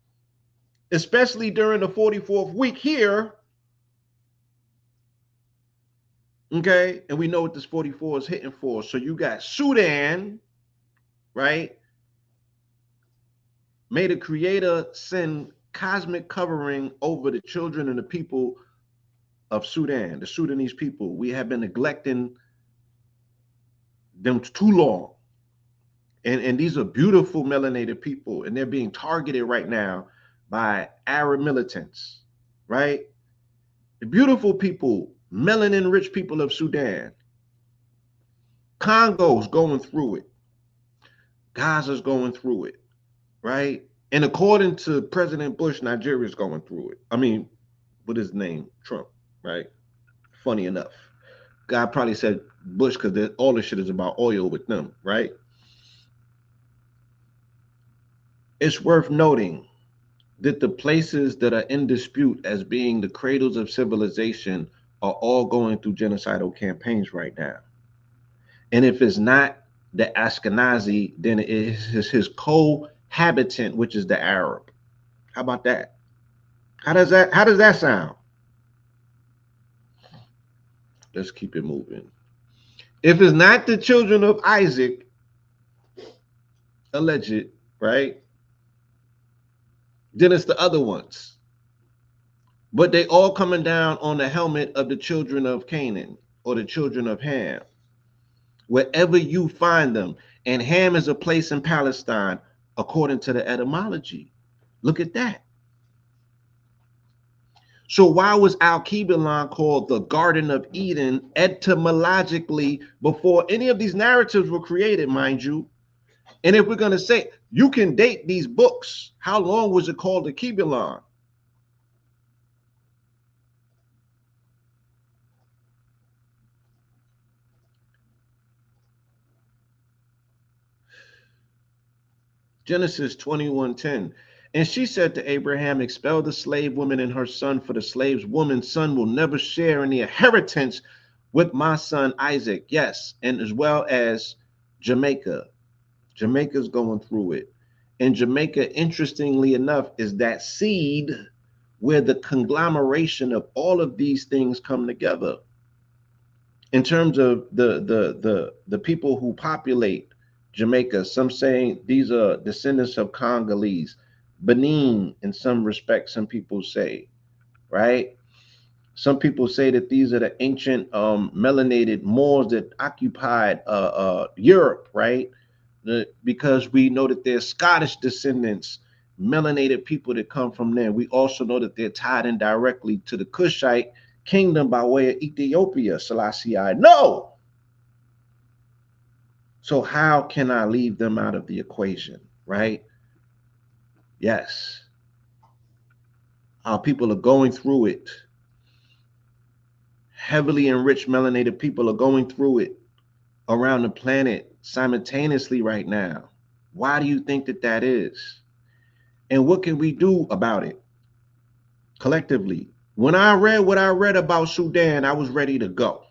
especially during the 44th week here. Okay, and we know what this 44 is hitting for. So you got Sudan, right? May the Creator send cosmic covering over the children and the people of Sudan, the Sudanese people. We have been neglecting them too long. And these are beautiful melanated people, and they're being targeted right now by Arab militants, right? The beautiful people, melanin rich people of Sudan. Congo's going through it. Gaza's going through it, right? And according to President Bush, Nigeria's going through it. I mean, what is his name? Trump, right? Funny enough. God probably said Bush because all this shit is about oil with them, right? It's worth noting that the places that are in dispute as being the cradles of civilization are all going through genocidal campaigns right now. And if it's not the Ashkenazi, then it is his cohabitant, which is the Arab. How about that? How does that sound? Let's keep it moving. If it's not the children of Isaac, alleged, right? Then it's the other ones. But they all coming down on the helmet of the children of Canaan or the children of Ham, wherever you find them. And Ham is a place in Palestine, according to the etymology. Look at that. So why was Al-Kibalan called the Garden of Eden etymologically before any of these narratives were created, mind you? And if we're going to say, you can date these books, how long was it called the Kibalan? Genesis 21:10. And she said to Abraham, expel the slave woman and her son, for the slave's woman's son will never share in the inheritance with my son Isaac. Yes, and as well as Jamaica. Jamaica's going through it. And Jamaica, interestingly enough, is that seed where the conglomeration of all of these things come together. In terms of the people who populate Jamaica, some saying these are descendants of Congolese, Benin, in some respects, some people say, right? Some people say that these are the ancient melanated Moors that occupied Europe, right? Because we know that there's Scottish descendants, melanated people that come from there. We also know that they're tied in directly to the Kushite kingdom by way of Ethiopia, Selassie I. No! So how can I leave them out of the equation, right? Yes. Our people are going through it. Heavily enriched melanated people are going through it around the planet simultaneously right now. Why do you think that that is? And what can we do about it collectively? When I read what I read about Sudan, I was ready to go.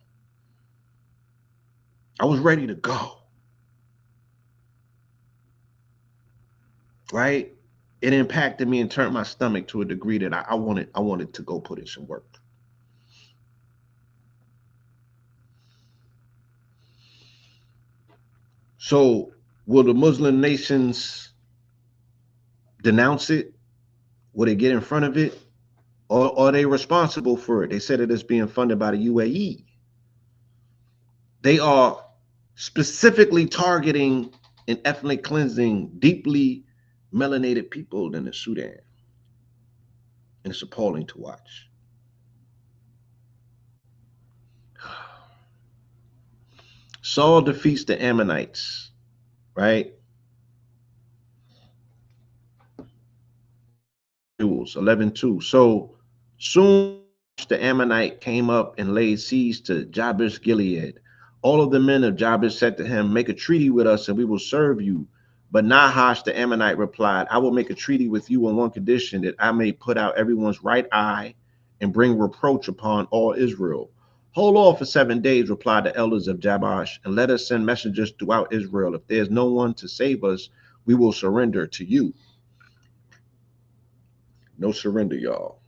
I was ready to go. Right? It impacted me and turned my stomach to a degree that I wanted to go put in some work. So will the Muslim nations denounce it? Will they get in front of it? Or are they responsible for it? They said it is being funded by the UAE. They are specifically targeting and ethnic cleansing deeply melanated people in the Sudan. And it's appalling to watch. Saul defeats the Ammonites, right? 11:2. So soon the Ammonite came up and laid siege to Jabesh Gilead. All of the men of Jabesh said to him, make a treaty with us and we will serve you. But Nahash the Ammonite replied, I will make a treaty with you on one condition, that I may put out everyone's right eye and bring reproach upon all Israel. Hold off for 7 days, replied the elders of Jabesh, and let us send messengers throughout Israel. If there's no one to save us, we will surrender to you. No surrender, y'all.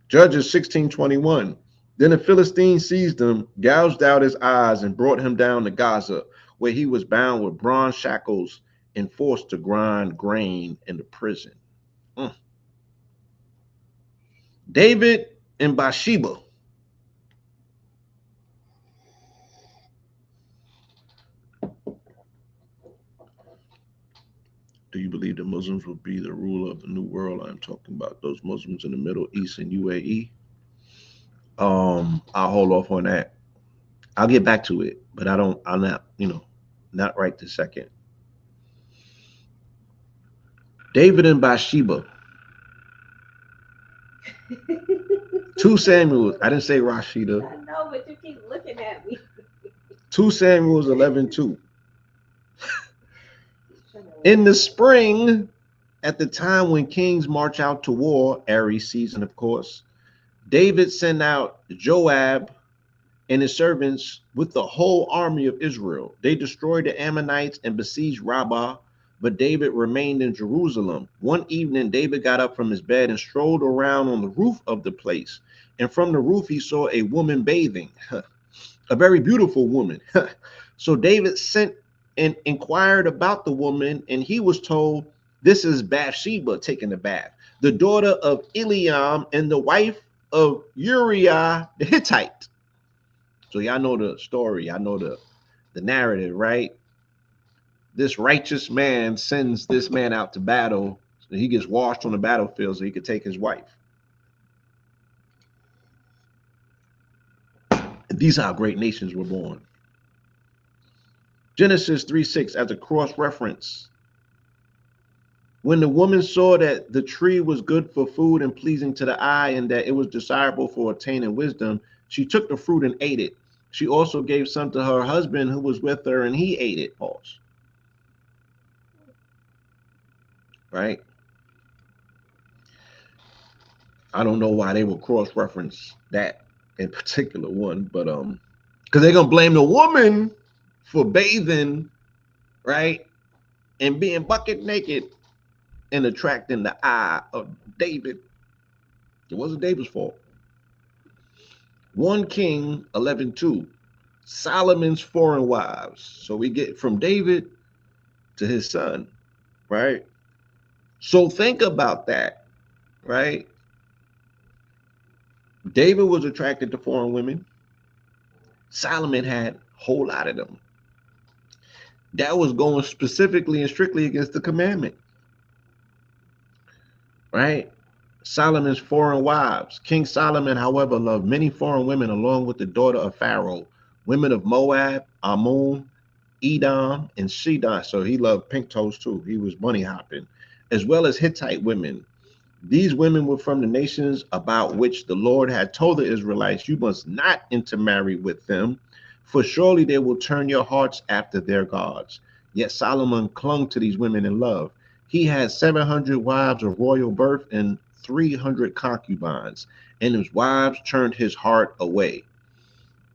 Judges 16:21. Then the Philistines seized him, gouged out his eyes, and brought him down to Gaza, where he was bound with bronze shackles and forced to grind grain in the prison. David and Bathsheba. Do you believe the Muslims will be the ruler of the new world? I'm talking about those Muslims in the Middle East and UAE. I'll hold off on that. I'll get back to it, but I'm not, not right this second. David and Bathsheba. 2 Samuel. I didn't say Rashida. I know, but you keep looking at me. 2 Samuel 11:2. In the spring, at the time when kings march out to war, Aries season, of course, David sent out Joab and his servants with the whole army of Israel. They destroyed the Ammonites and besieged Rabbah, but David remained in Jerusalem. One evening, David got up from his bed and strolled around on the roof of the place. And from the roof, he saw a woman bathing, a very beautiful woman. So David sent and inquired about the woman, and he was told, "This is Bathsheba taking a bath, the daughter of Eliam and the wife of Uriah the Hittite." So y'all know the story, y'all know the narrative, right? This righteous man sends this man out to battle, so he gets washed on the battlefield so he could take his wife. And these are how great nations were born. Genesis 3:6 as a cross reference. When the woman saw that the tree was good for food and pleasing to the eye, and that it was desirable for attaining wisdom, she took the fruit and ate it. She also gave some to her husband who was with her, and he ate it. Pause. Right? I don't know why they would cross reference that in particular one, but because they're gonna blame the woman for bathing, right, and being bucket naked and attracting the eye of David. It wasn't David's fault. 1 King 11:2, Solomon's foreign wives. So we get from David to his son, right? So think about that, right? David was attracted to foreign women. Solomon had a whole lot of them. That was going specifically and strictly against the commandment, right? Solomon's foreign wives. King Solomon, however, loved many foreign women along with the daughter of Pharaoh, women of Moab, Ammon, Edom, and Shedon. So he loved pink toes too. He was bunny hopping, as well as Hittite women. These women were from the nations about which the Lord had told the Israelites, "You must not intermarry with them, for surely they will turn your hearts after their gods." Yet Solomon clung to these women in love. He had 700 wives of royal birth and 300 concubines, and his wives turned his heart away.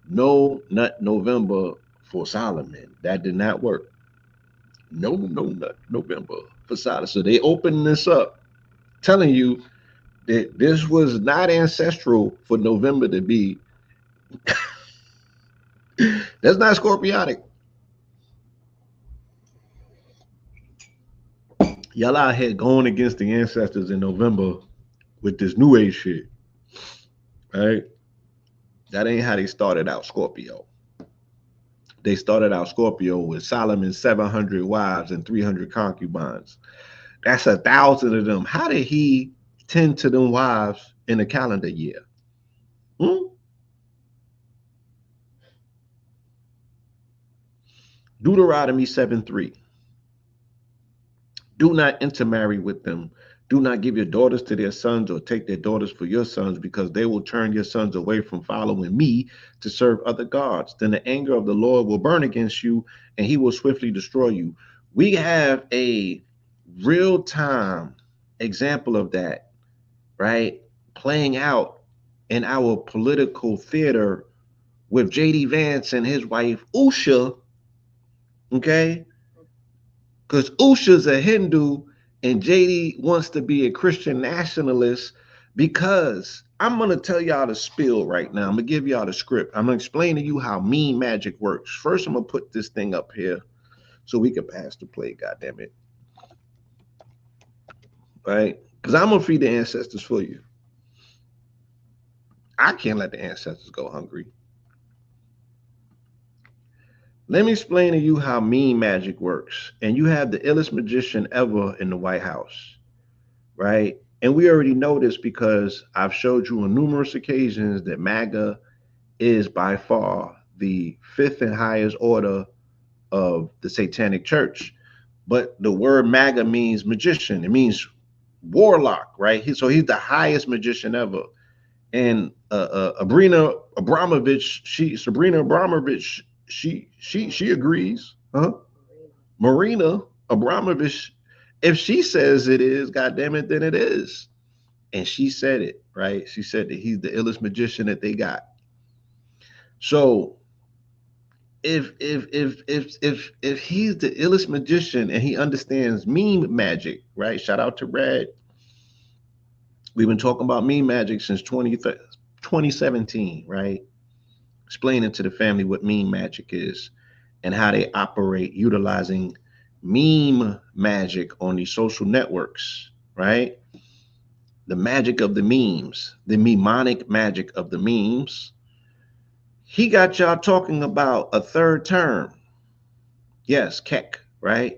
No nut November for Solomon. That did not work. No nut November for Solomon. So they opened this up, telling you that this was not ancestral for November to be. That's not scorpiotic. Y'all out here going against the ancestors in November with this new age shit, right? That ain't how they started out Scorpio. They started out Scorpio with Solomon's 700 wives and 300 concubines. That's 1,000 of them. How did he tend to them wives in a calendar year? Hmm? Deuteronomy 7:3. Do not intermarry with them. Do not give your daughters to their sons or take their daughters for your sons, because they will turn your sons away from following me to serve other gods. Then the anger of the Lord will burn against you, and he will swiftly destroy you. We have a real time example of that, right? Playing out in our political theater with J.D. Vance and his wife, Usha, okay? Because Usha's a Hindu and JD wants to be a Christian nationalist. Because I'm going to tell y'all the spill right now. I'm going to give y'all the script. I'm going to explain to you how mean magic works. First, I'm going to put this thing up here so we can pass the play, goddamn it. Right? Because I'm going to feed the ancestors for you. I can't let the ancestors go hungry. Let me explain to you how mean magic works. And you have the illest magician ever in the White House, right? And we already know this because I've showed you on numerous occasions that MAGA is by far the fifth and highest order of the Satanic Church. But the word MAGA means magician. It means warlock, right? So he's the highest magician ever. And Sabrina Abramovich, she agrees. Huh? Marina Abramovich, if she says it is, goddamn it, then it is. And she said it, right? She said that he's the illest magician that they got. So if he's the illest magician and he understands meme magic, right? Shout out to Red. We've been talking about meme magic since 2017, right? Explaining to the family what meme magic is and how they operate utilizing meme magic on these social networks, right? The magic of the memes, the mnemonic magic of the memes. He got y'all talking about a third term. Yes, Keck, right?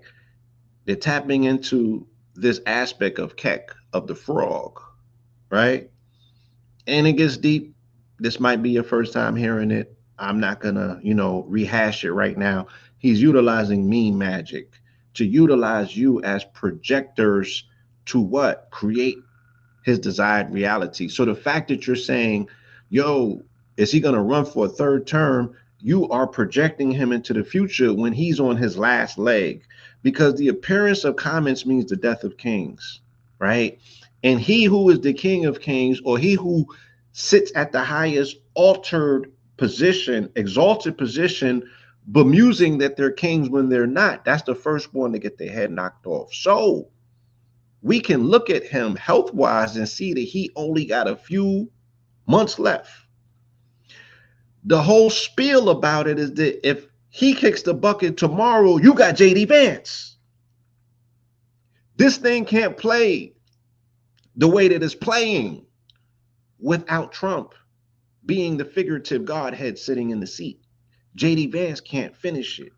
They're tapping into this aspect of Keck, of the frog, right? And it gets deep. This might be your first time hearing it. I'm not gonna, rehash it right now. He's utilizing meme magic to utilize you as projectors to what? Create his desired reality. So the fact that you're saying, yo, is he gonna run for a third term? You are projecting him into the future when he's on his last leg, because the appearance of comments means the death of kings, right? And he who is the king of kings, or he who sits at the highest altered position, exalted position, bemusing that they're kings when they're not, that's the first one to get their head knocked off. So we can look at him health wise and see that he only got a few months left. The whole spiel about it is that if he kicks the bucket tomorrow, you got JD Vance. This thing can't play the way that it's playing without Trump being the figurative Godhead sitting in the seat. JD Vance can't finish it,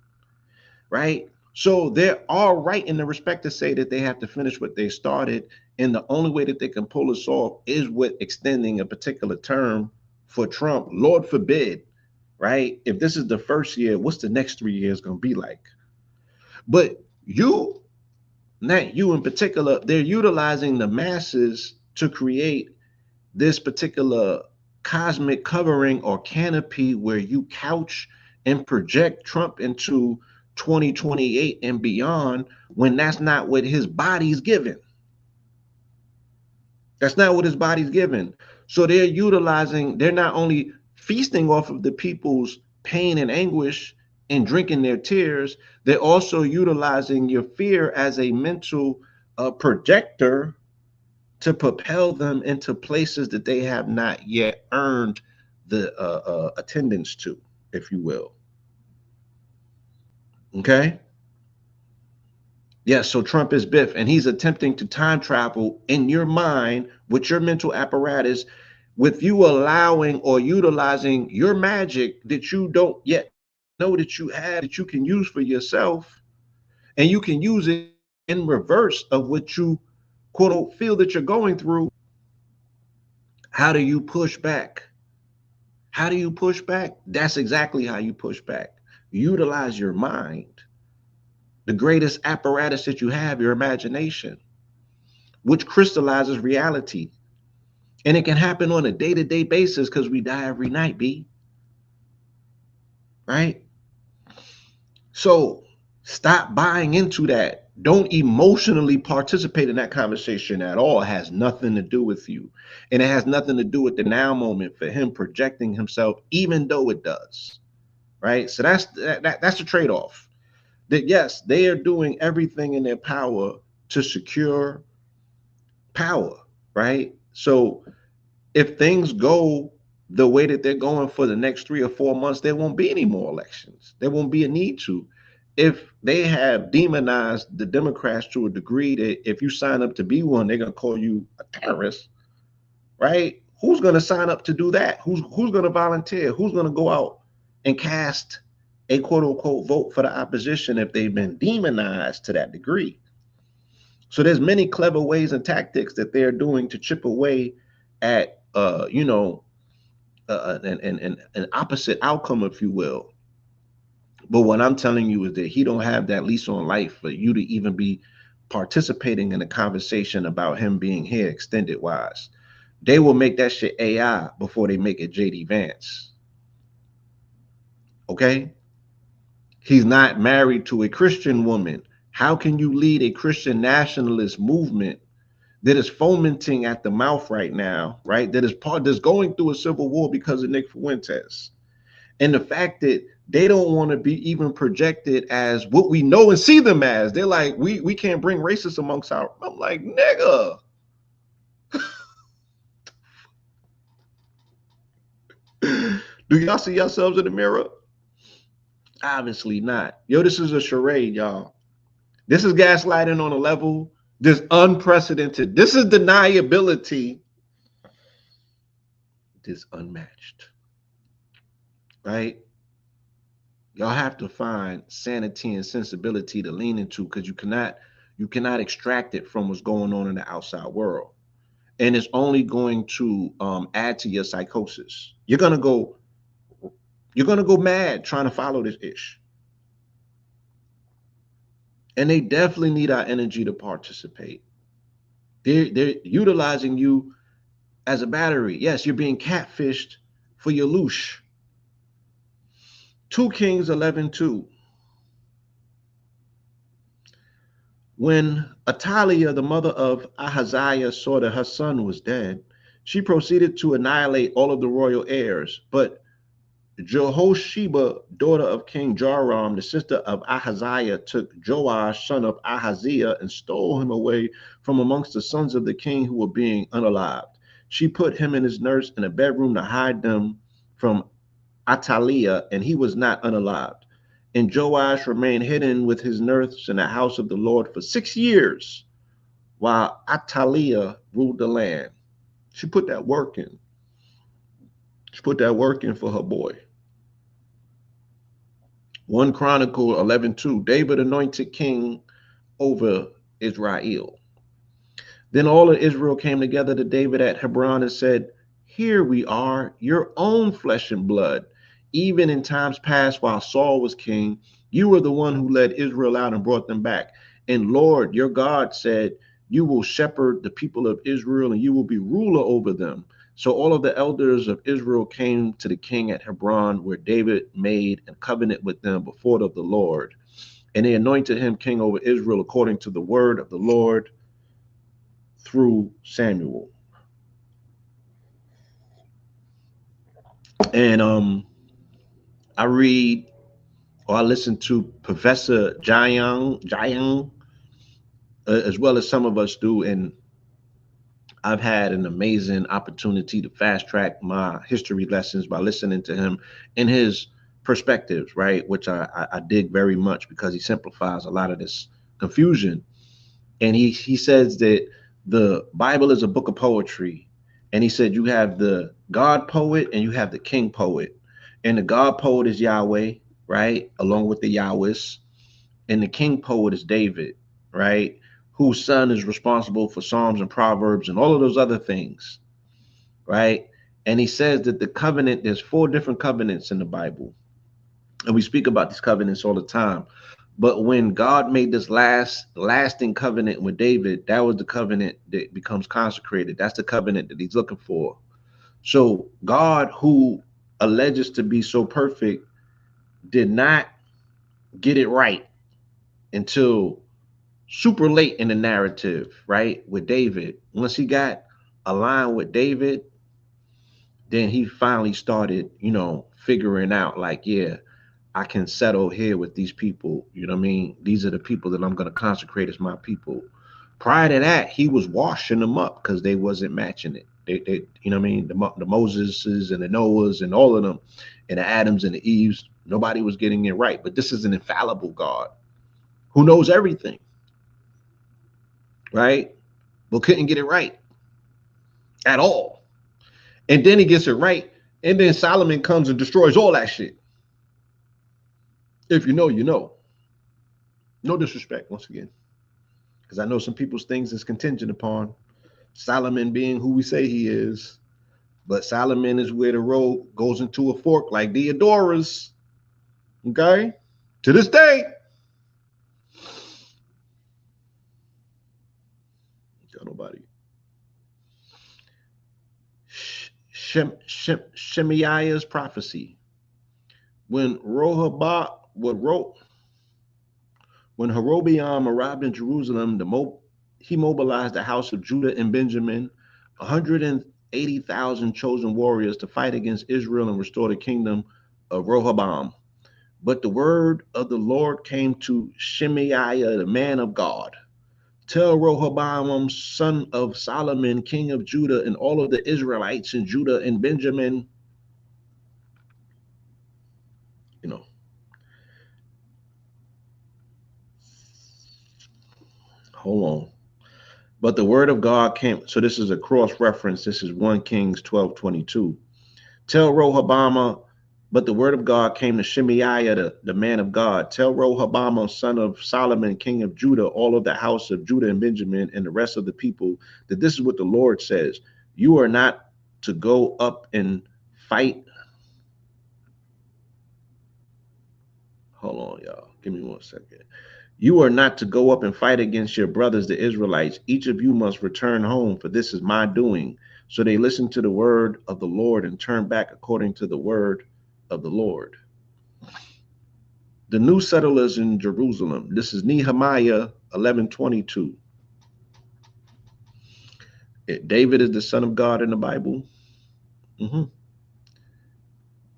right? So they're all right in the respect to say that they have to finish what they started. And the only way that they can pull this off is with extending a particular term for Trump. Lord forbid, right? If this is the first year, what's the next 3 years going to be like? But you, not you in particular, they're utilizing the masses to create this particular cosmic covering or canopy where you couch and project Trump into 2028 and beyond, when that's not what his body's given. That's not what his body's given. So they're not only feasting off of the people's pain and anguish and drinking their tears, they're also utilizing your fear as a mental projector to propel them into places that they have not yet earned the attendance to, if you will. Okay? Yes, so Trump is Biff, and he's attempting to time travel in your mind with your mental apparatus, with you allowing or utilizing your magic that you don't yet know that you have, that you can use for yourself, and you can use it in reverse of what you quote unquote feel that you're going through. How do you push back? How do you push back? That's exactly how you push back. Utilize your mind, the greatest apparatus that you have, your imagination, which crystallizes reality. And it can happen on a day-to-day basis because we die every night, B. Right? So stop buying into that. Don't emotionally participate in that conversation at all. It has nothing to do with you. And it has nothing to do with the now moment for him projecting himself, even though it does. Right? So that's the trade-off. That yes, they are doing everything in their power to secure power, right? So if things go the way that they're going for the next 3 or 4 months, there won't be any more elections. There won't be a need to. If they have demonized the Democrats to a degree that if you sign up to be one, they're going to call you a terrorist, right? Who's going to sign up to do that? Who's going to volunteer? Who's going to go out and cast a quote unquote vote for the opposition if they've been demonized to that degree? So there's many clever ways and tactics that they're doing to chip away at an opposite outcome, if you will. But what I'm telling you is that he don't have that lease on life for you to even be participating in a conversation about him being here extended wise. They will make that shit AI before they make it JD Vance. Okay? He's not married to a Christian woman. How can you lead a Christian nationalist movement that is fomenting at the mouth right now, right? That's going through a civil war because of Nick Fuentes, And the fact that they don't want to be even projected as what we know and see them as. They're like, we can't bring racists amongst our. I'm like, nigga. Do y'all see yourselves in the mirror? Obviously not. Yo, this is a charade, y'all. This is gaslighting on a level that's unprecedented. This is deniability that's unmatched, right? Y'all have to find sanity and sensibility to lean into because you cannot extract it from what's going on in the outside world, and it's only going to add to your psychosis. You're gonna go mad trying to follow this ish, and they definitely need our energy to participate. They're utilizing you as a battery. Yes, you're being catfished for your loosh. 2 Kings 11:2. When Athaliah, the mother of Ahaziah, saw that her son was dead, she proceeded to annihilate all of the royal heirs. But Jehosheba, daughter of King Joram, the sister of Ahaziah, took Joash, son of Ahaziah, and stole him away from amongst the sons of the king who were being unalived. She put him and his nurse in a bedroom to hide them from Athaliah, and he was not unalived. And Joash remained hidden with his nurse in the house of the Lord for 6 years, while Athaliah ruled the land. She put that work in. She put that work in for her boy. 1 Chronicle 11:2. David anointed king over Israel. Then all of Israel came together to David at Hebron and said, "Here we are, your own flesh and blood. Even in times past, while Saul was king, you were the one who led Israel out and brought them back. And Lord, your God said, you will shepherd the people of Israel and you will be ruler over them." So all of the elders of Israel came to the king at Hebron, where David made a covenant with them before of the Lord. And they anointed him king over Israel according to the word of the Lord through Samuel. And I read or I listen to Professor Jayang, as well as some of us do, and I've had an amazing opportunity to fast track my history lessons by listening to him and his perspectives, right? Which I dig very much because he simplifies a lot of this confusion. And he says that the Bible is a book of poetry. And he said you have the God poet and you have the king poet. And the God poet is Yahweh, right? Along with the Yahwehs. And the king poet is David, right? Whose son is responsible for Psalms and Proverbs and all of those other things, right? And he says that the covenant, there's 4 different covenants in the Bible. And we speak about these covenants all the time. But when God made this lasting covenant with David, that was the covenant that becomes consecrated. That's the covenant that he's looking for. So God, who alleges to be so perfect, did not get it right until super late in the narrative, right? With David. Once he got aligned with David, then he finally started, figuring out like, yeah, I can settle here with these people. You know what I mean? These are the people that I'm going to consecrate as my people. Prior to that, he was washing them up because they wasn't matching it. They, you know what I mean? The Moseses and the Noahs and all of them, and the Adams and the Eves, nobody was getting it right. But this is an infallible God who knows everything, right? But couldn't get it right at all. And then he gets it right. And then Solomon comes and destroys all that shit. If you know, you know. No disrespect, once again. Because I know some people's things is contingent upon Solomon being who we say he is. But Solomon is where the road goes into a fork like Theodora's. Okay? To this day. Got nobody. Shemaiah's prophecy. When Rohaba what wrote When Jeroboam arrived in Jerusalem, he mobilized the house of Judah and Benjamin, 180,000 chosen warriors to fight against Israel and restore the kingdom of Rehoboam. But the word of the Lord came to Shemaiah, the man of God. Tell Rehoboam, son of Solomon, king of Judah, and all of the Israelites in Judah and Benjamin, you know, hold on. But the word of God came. So this is a cross reference. This is 1 Kings 12:22. Tell Rehoboam, but the word of God came to Shemaiah, the man of God. Tell Rehoboam, son of Solomon, king of Judah, all of the house of Judah and Benjamin, and the rest of the people, that this is what the Lord says. You are not to go up and fight. Hold on, y'all. Give me 1 second. You are not to go up and fight against your brothers, the Israelites. Each of you must return home, for this is my doing. So they listened to the word of the Lord and turned back according to the word of the Lord. The new settlers in Jerusalem. This is Nehemiah 11:22. David is the son of God in the Bible. Mhm.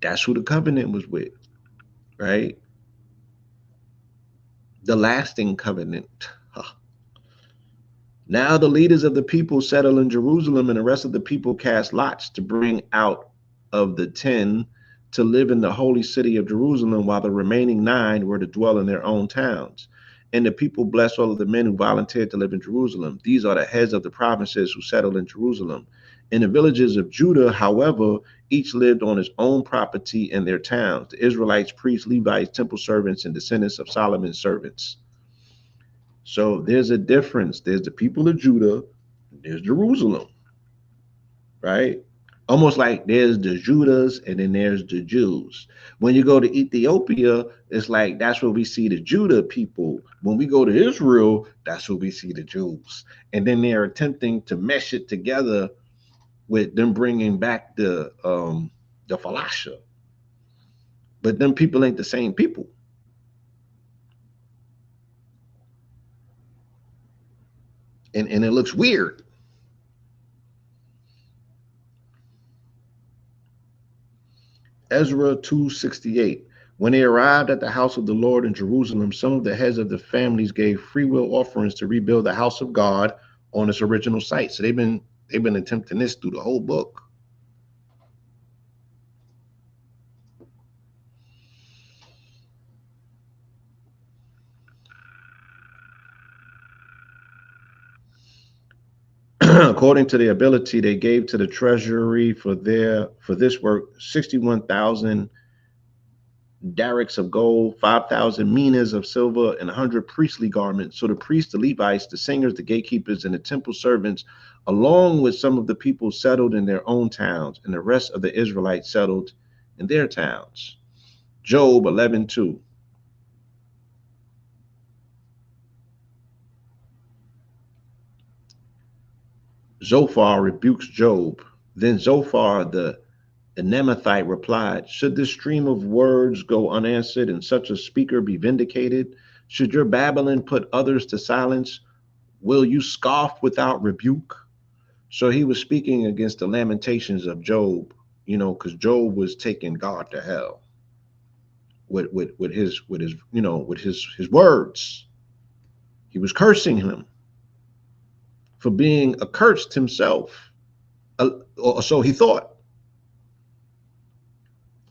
That's who the covenant was with, right? The lasting covenant. Huh. Now the leaders of the people settle in Jerusalem, and the rest of the people cast lots to bring out of the 10 to live in the holy city of Jerusalem, while the remaining 9 were to dwell in their own towns. And the people blessed all of the men who volunteered to live in Jerusalem. These are the heads of the provinces who settled in Jerusalem. In the villages of Judah, however, each lived on his own property in their towns. The Israelites, priests, Levites, temple servants, and descendants of Solomon's servants. So there's a difference. There's the people of Judah, there's Jerusalem, right? Almost like there's the Judas and then there's the Jews. When you go to Ethiopia, it's like that's where we see the Judah people. When we go to Israel, that's where we see the Jews. And then they're attempting to mesh it together with them bringing back the Falasha. But them people ain't the same people. And it looks weird. Ezra 2:68. When they arrived at the house of the Lord in Jerusalem, some of the heads of the families gave free will offerings to rebuild the house of God on its original site. So they've been attempting this through the whole book. According to the ability they gave to the treasury for this work, 61,000 darics of gold, 5,000 minas of silver, and 100 priestly garments. So the priests, the Levites, the singers, the gatekeepers, and the temple servants, along with some of the people, settled in their own towns, and the rest of the Israelites settled in their towns. Job 11:2. Zophar rebukes Job. Then Zophar the Anamathite replied, should this stream of words go unanswered and such a speaker be vindicated? Should your babbling put others to silence? Will you scoff without rebuke? So he was speaking against the lamentations of Job, because Job was taking God to hell with his words. He was cursing him for being accursed himself, or so he thought.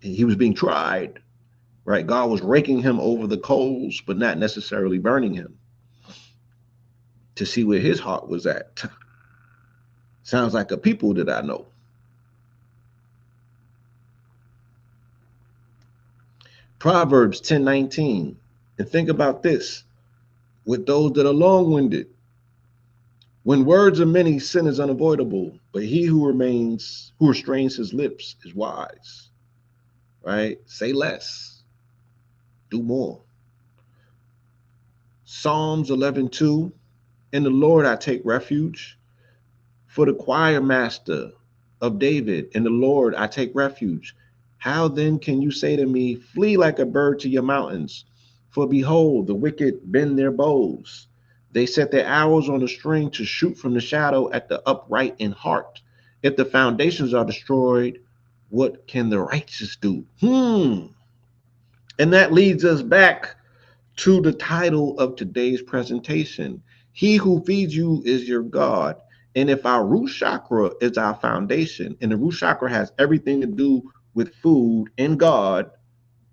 He was being tried, right? God was raking him over the coals, but not necessarily burning him, to see where his heart was at. Sounds like a people that I know. Proverbs 10:19. And think about this with those that are long winded. When words are many, sin is unavoidable, but he who restrains his lips is wise, right? Say less, do more. Psalms 11:2. In the Lord I take refuge. For the choir master of David, in the Lord I take refuge. How then can you say to me, flee like a bird to your mountains? For behold, the wicked bend their bows. They set their arrows on a string to shoot from the shadow at the upright in heart. If the foundations are destroyed, What can the righteous do? And that leads us back to the title of today's presentation. He who feeds you is your God. And if our root chakra is our foundation, and the root chakra has everything to do with food and God,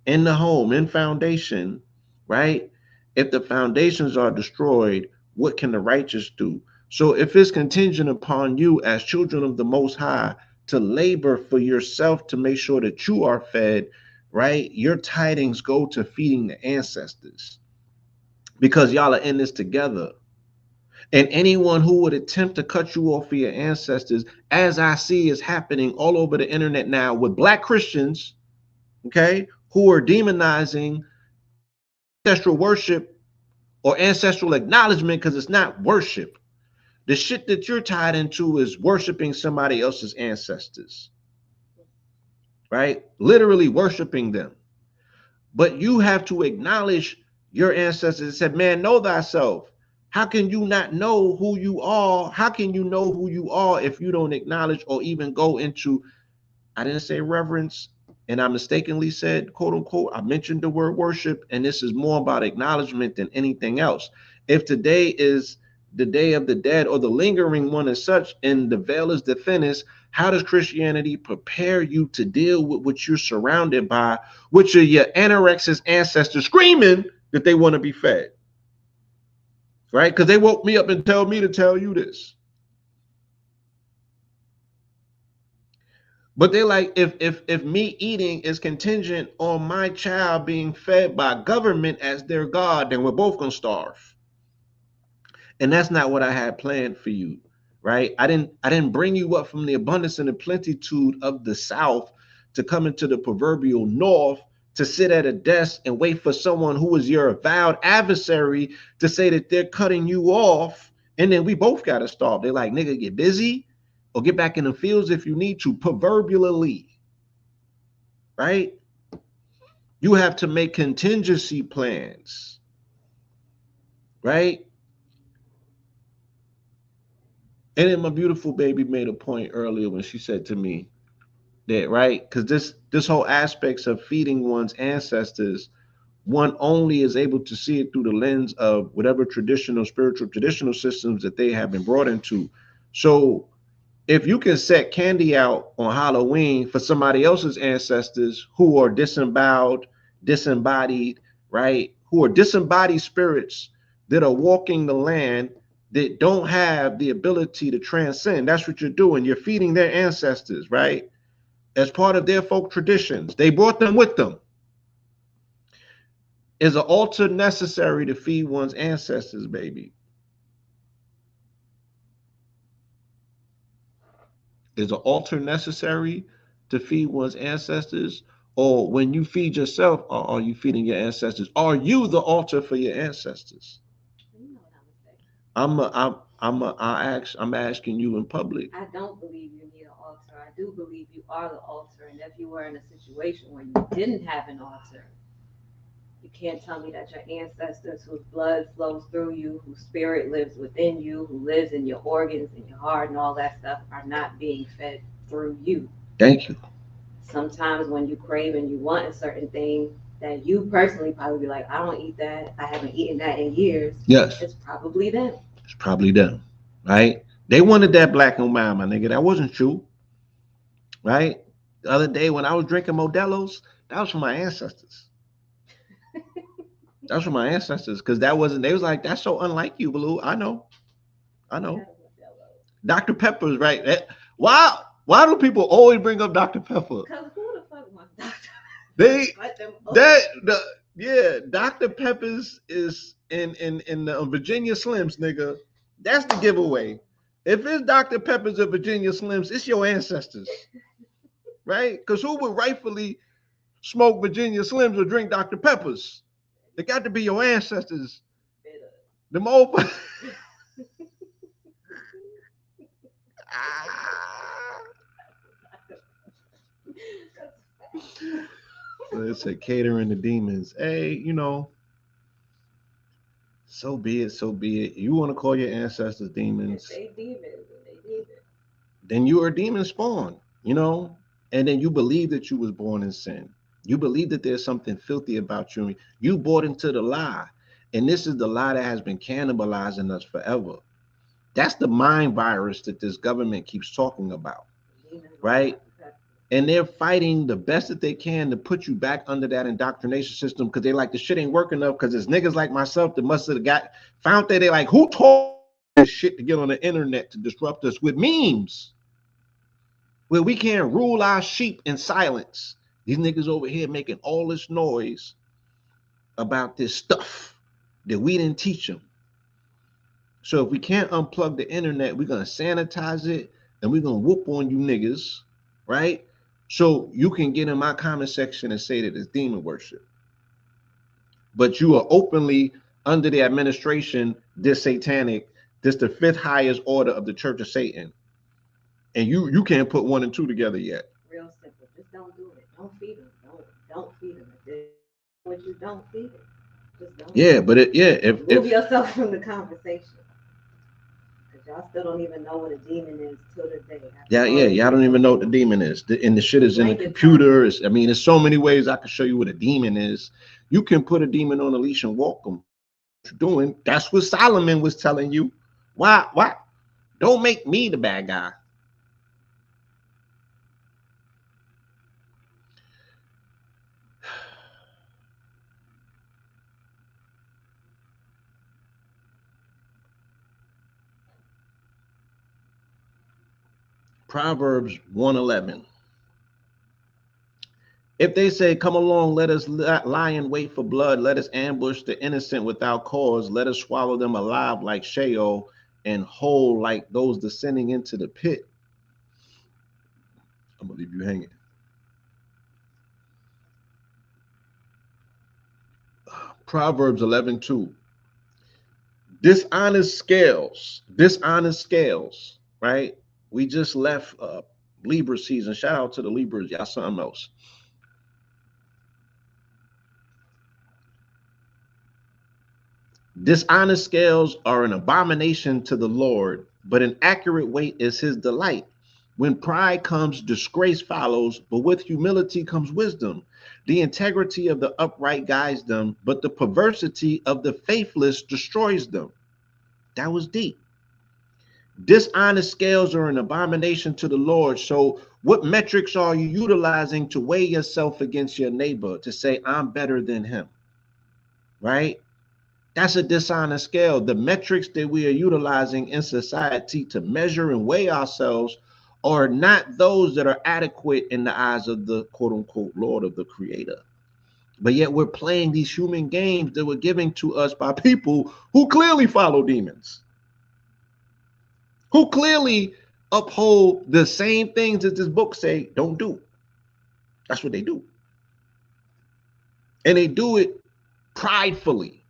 in the home, in foundation, right? If the foundations are destroyed, what can the righteous do? So if it's contingent upon you as children of the Most High to labor for yourself to make sure that you are fed, right? Your tidings go to feeding the ancestors because y'all are in this together. And anyone who would attempt to cut you off for your ancestors, as I see is happening all over the internet now with Black Christians, okay, who are demonizing ancestral worship or ancestral acknowledgement because it's not worship. The shit that you're tied into is worshiping somebody else's ancestors, right? Literally worshiping them. But you have to acknowledge your ancestors and said, man, know thyself. How can you not know who you are? How can you know who you are if you don't acknowledge or even go into, I didn't say reverence, and I mistakenly said, quote unquote, I mentioned the word worship, and this is more about acknowledgement than anything else. If today is the day of the dead or the lingering one as such, and the veil is the thinnest, how does Christianity prepare you to deal with what you're surrounded by, which are your anorexic ancestors screaming that they want to be fed, right? Because they woke me up and tell me to tell you this. But they're like, if me eating is contingent on my child being fed by government as their God, then we're both gonna starve. And that's not what I had planned for you, right? I didn't bring you up from the abundance and the plenitude of the South to come into the proverbial North to sit at a desk and wait for someone who is your avowed adversary to say that they're cutting you off, and then we both gotta starve. They're like, nigga, get busy or get back in the fields if you need to, proverbially, right? You have to make contingency plans, right? And then my beautiful baby made a point earlier when she said to me that, right? Because this whole aspects of feeding one's ancestors, one only is able to see it through the lens of whatever traditional, spiritual, traditional systems that they have been brought into. So if you can set candy out on Halloween for somebody else's ancestors who are disemboweled, disembodied, right? Who are disembodied spirits that are walking the land that don't have the ability to transcend. That's what you're doing. You're feeding their ancestors, right? As part of their folk traditions. They brought them with them. Is an altar necessary to feed one's ancestors, baby? Is an altar necessary to feed one's ancestors? Or when you feed yourself, are you feeding your ancestors? Are you the altar for your ancestors? You know what I'm gonna say. I'm asking you in public. I don't believe you need an altar. I do believe you are the altar. And if you were in a situation where you didn't have an altar, you can't tell me that your ancestors, whose blood flows through you, whose spirit lives within you, who lives in your organs and your heart and all that stuff, are not being fed through you. Thank you. Sometimes when you crave and you want a certain thing that you personally probably be like, I don't eat that. I haven't eaten that in years. Yes, It's probably them. it's probably them, right? They wanted that black and mild, my nigga. That wasn't true, right? The other day when I was drinking Modelo's, that was from my ancestors. That was from my ancestors because that wasn't. They was like, that's so unlike you, Blue. I know. Dr. Pepper's right. Why do people always bring up Dr. Pepper? Because who the fuck wants Dr. They Let them that the yeah, Dr. Pepper's is in the Virginia Slims, nigga. That's the giveaway. If it's Dr. Pepper's or Virginia Slims, it's your ancestors, right? Because who would rightfully smoke Virginia Slims or drink Dr. Pepper's? They got to be your ancestors. The more so it's a catering the demons. Hey, so be it, so be it. You want to call your ancestors If demons, they demons and they demons. then you are demon spawn, you know? And then you believe that you was born in sin. You believe that there's something filthy about you. You bought into the lie. And this is the lie that has been cannibalizing us forever. That's the mind virus that this government keeps talking about, right? And they're fighting the best that they can to put you back under that indoctrination system because they like the shit ain't working enough because it's niggas like myself that must have got found that they like who told this shit to get on the internet to disrupt us with memes where we can't rule our sheep in silence. These niggas over here making all this noise about this stuff that we didn't teach them. So if we can't unplug the internet, we're gonna sanitize it and we're gonna whoop on you niggas, right? So you can get in my comment section and say that it's demon worship. But you are openly under the administration, this satanic, this the fifth highest order of the Church of Satan. And you can't put one and two together yet. Real simple. Just don't do it. Don't feed them. Don't feed them. If what you don't feed it. Just don't. Yeah, but remove yourself from the conversation. Cause y'all still don't even know what a demon is till today. Y'all don't even know what the demon is. And the shit is in the computer. I mean, there's so many ways I can show you what a demon is. You can put a demon on a leash and walk them. What you're doing? That's what Solomon was telling you. Why? Don't make me the bad guy. Proverbs 1:11. If they say, come along, let us lie in wait for blood. Let us ambush the innocent without cause. Let us swallow them alive like Sheol and whole like those descending into the pit. I'm going to leave you hanging. Proverbs 11:2. Dishonest scales, right? We just left Libra season. Shout out to the Libras. Y'all something else. Dishonest scales are an abomination to the Lord, but an accurate weight is his delight. When pride comes, disgrace follows, but with humility comes wisdom. The integrity of the upright guides them, but the perversity of the faithless destroys them. That was deep. Dishonest scales are an abomination to the Lord. So, what metrics are you utilizing to weigh yourself against your neighbor to say, I'm better than him? Right? That's a dishonest scale. The metrics that we are utilizing in society to measure and weigh ourselves are not those that are adequate in the eyes of the quote unquote Lord of the Creator. But yet we're playing these human games that were given to us by people who clearly follow demons, who clearly uphold the same things that this book say don't do. That's what they do. And they do it pridefully.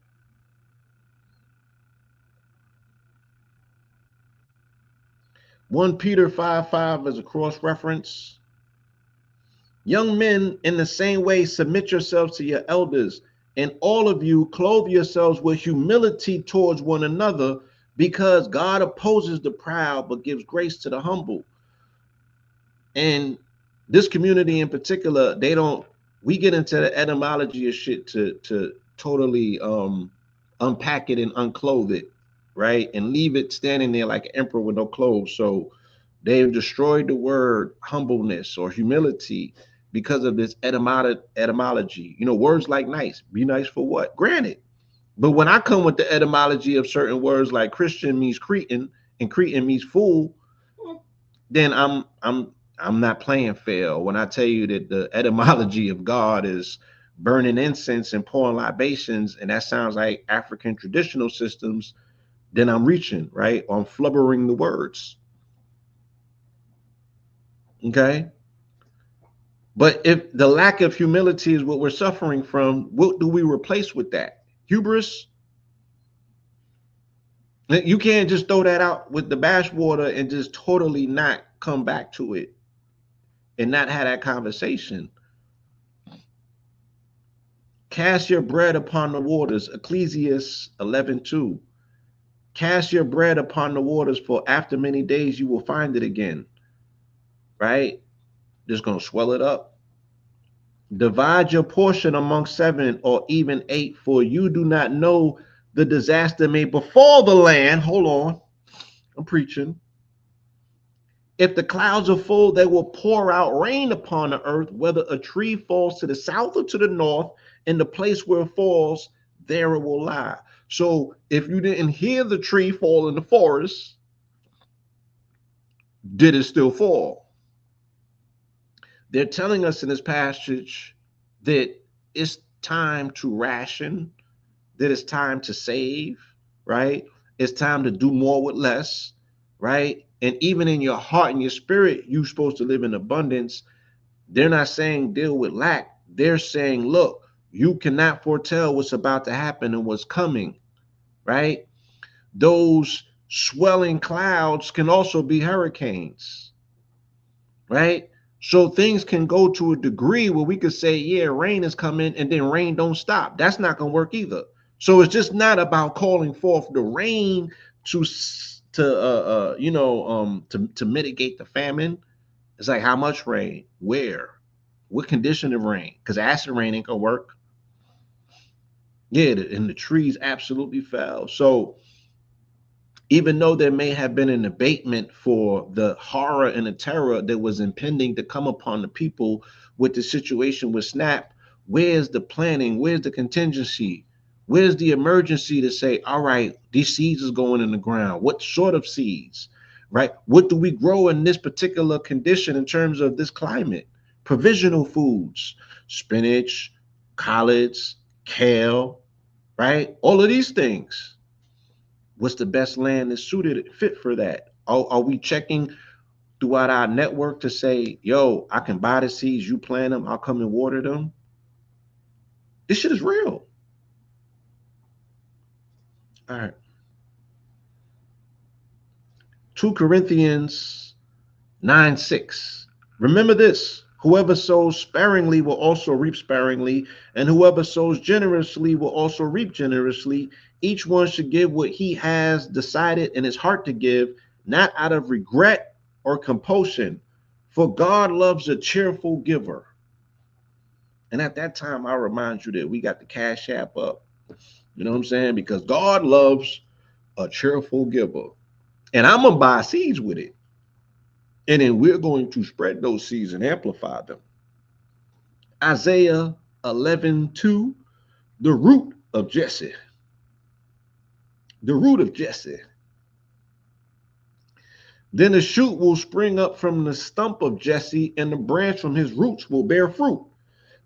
1 Peter 5:5 as a cross reference. Young men, in the same way, submit yourselves to your elders, and all of you clothe yourselves with humility towards one another, because God opposes the proud but gives grace to the humble. And this community in particular, we get into the etymology of shit to totally unpack it and unclothe it, right? And leave it standing there like an emperor with no clothes. So they've destroyed the word humbleness or humility because of this etymology. Words like nice. Be nice for what? Granted. But when I come with the etymology of certain words like Christian means Cretan and Cretan means fool, then I'm not playing fair. When I tell you that the etymology of God is burning incense and pouring libations, and that sounds like African traditional systems, then I'm reaching, right? I'm flubbering the words. Okay. But if the lack of humility is what we're suffering from, what do we replace with that? Hubris? You can't just throw that out with the bash water and just totally not come back to it and not have that conversation. Cast your bread upon the waters, Ecclesiastes 11:2. Cast your bread upon the waters, for after many days you will find it again. Right? Just going to swell it up. Divide your portion among 7 or even 8, for you do not know the disaster may befall the land. Hold on, I'm preaching. If the clouds are full, they will pour out rain upon the earth, whether a tree falls to the south or to the north, in the place where it falls, there it will lie. So if you didn't hear the tree fall in the forest, did it still fall? They're telling us in this passage that it's time to ration, that it's time to save, right? It's time to do more with less, right? And even in your heart and your spirit, you're supposed to live in abundance. They're not saying deal with lack. They're saying, look, you cannot foretell what's about to happen and what's coming, right? Those swelling clouds can also be hurricanes, right? So things can go to a degree where we could say, yeah, rain is coming, and then rain don't stop. That's not going to work either. So it's just not about calling forth the rain to to mitigate the famine. It's like how much rain, where, what condition of rain, because acid rain ain't gonna work. Yeah, and the trees absolutely fell. So even though there may have been an abatement for the horror and the terror that was impending to come upon the people with the situation with SNAP, where's the planning? Where's the contingency? Where's the emergency to say, all right, these seeds is going in the ground? What sort of seeds, right? What do we grow in this particular condition in terms of this climate? Provisional foods, spinach, collards, kale, right? All of these things. What's the best land that's suited fit for that? Are we checking throughout our network to say, yo, I can buy the seeds, you plant them, I'll come and water them? This shit is real. All right. 2 Corinthians 9:6. Remember this: whoever sows sparingly will also reap sparingly, and whoever sows generously will also reap generously. Each one should give what he has decided in his heart to give, not out of regret or compulsion, for God loves a cheerful giver. And at that time, I remind you that we got the Cash App up. You know what I'm saying? Because God loves a cheerful giver. And I'm going to buy seeds with it. And then we're going to spread those seeds and amplify them. Isaiah 11:2, the root of Jesse. The root of Jesse. Then a shoot will spring up from the stump of Jesse, and the branch from his roots will bear fruit.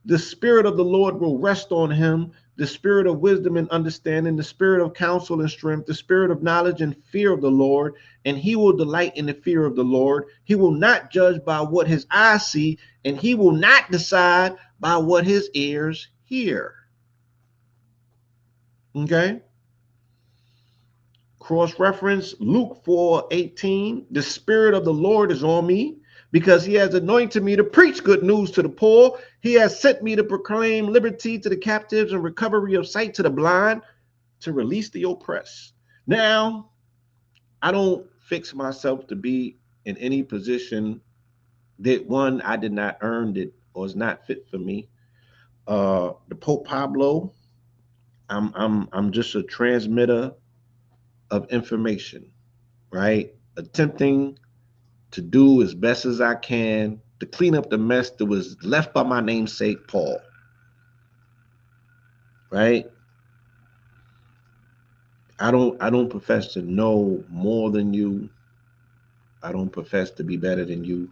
The Spirit of the Lord will rest on him, the Spirit of wisdom and understanding, the Spirit of counsel and strength, the Spirit of knowledge and fear of the Lord, and he will delight in the fear of the Lord. He will not judge by what his eyes see, and he will not decide by what his ears hear. Okay? Cross-reference Luke 4:18. The Spirit of the Lord is on me, because he has anointed me to preach good news to the poor. He has sent me to proclaim liberty to the captives and recovery of sight to the blind, to release the oppressed. Now, I don't fix myself to be in any position that, one, I did not earn it or is not fit for me. The Pope Pablo, I'm just a transmitter of information, right? Attempting to do as best as I can to clean up the mess that was left by my namesake Paul. Right? I don't profess to know more than you. I don't profess to be better than you.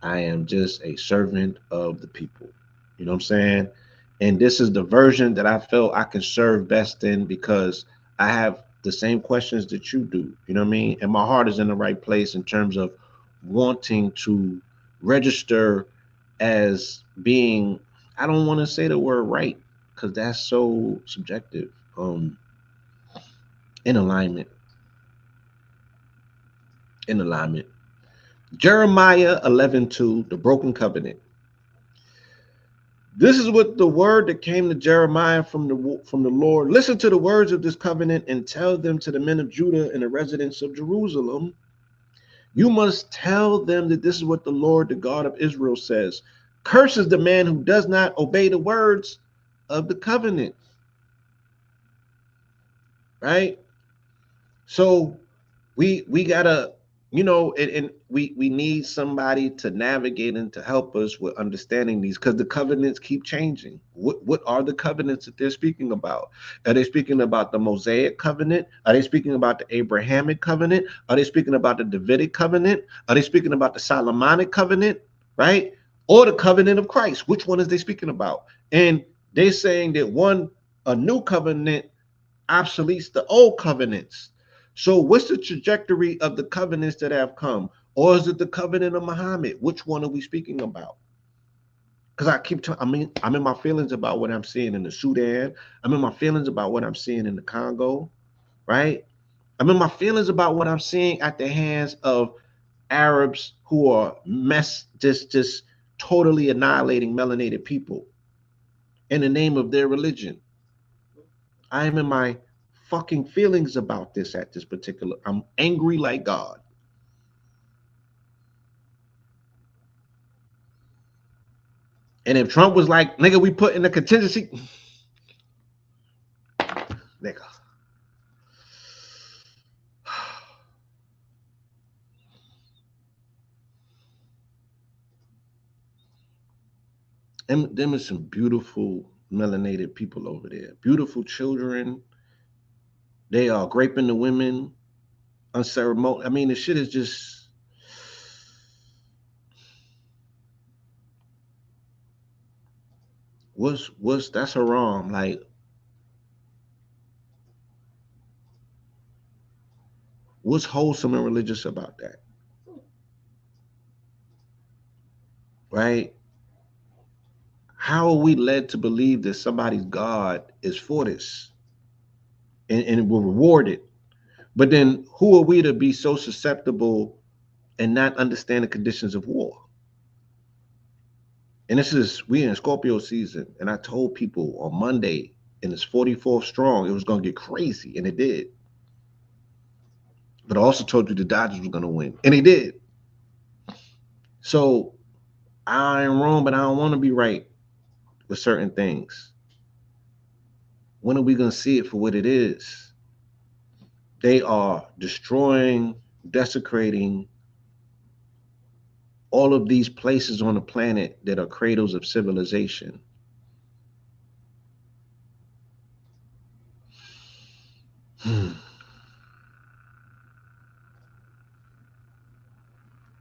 I am just a servant of the people. You know what I'm saying? And this is the version that I felt I can serve best in, because I have the same questions that you do. You know what I mean? And my heart is in the right place in terms of wanting to register as being, I don't want to say the word right, because that's so subjective. In alignment. In alignment. Jeremiah 11:2, the broken covenant. This is what the word that came to Jeremiah from the Lord. Listen to the words of this covenant and tell them to the men of Judah and the residents of Jerusalem. You must tell them that this is what the Lord, the God of Israel, says. Curses the man who does not obey the words of the covenant. Right? So we gotta, and we need somebody to navigate and to help us with understanding these, because the covenants keep changing. What are the covenants that they're speaking about? Are they speaking about the Mosaic covenant? Are they speaking about the Abrahamic covenant? Are they speaking about the Davidic covenant? Are they speaking about the Solomonic covenant? Right? Or the covenant of Christ? Which one is they speaking about? And they're saying that a new covenant obsoletes the old covenants. So what's the trajectory of the covenants that have come? Or is it the covenant of Muhammad? Which one are we speaking about? Because I'm in my feelings about what I'm seeing in the Sudan. I'm in my feelings about what I'm seeing in the Congo, right? I'm in my feelings about what I'm seeing at the hands of Arabs who are just totally annihilating melanated people in the name of their religion. I am in my fucking feelings about this at this particular. I'm angry like God. And if Trump was like, nigga, we put in the contingency, nigga. And them is some beautiful melanated people over there. Beautiful children. They are raping the women unceremonious. I mean, the shit is just. What's that's haram? Like, what's wholesome and religious about that? Right? How are we led to believe that somebody's God is for this and will reward it? But then who are we to be so susceptible and not understand the conditions of war? And we in Scorpio season. And I told people on Monday in this 44th strong, it was going to get crazy. And it did. But I also told you the Dodgers were going to win. And they did. So I ain't wrong, but I don't want to be right with certain things. When are we going to see it for what it is? They are destroying, desecrating all of these places on the planet that are cradles of civilization.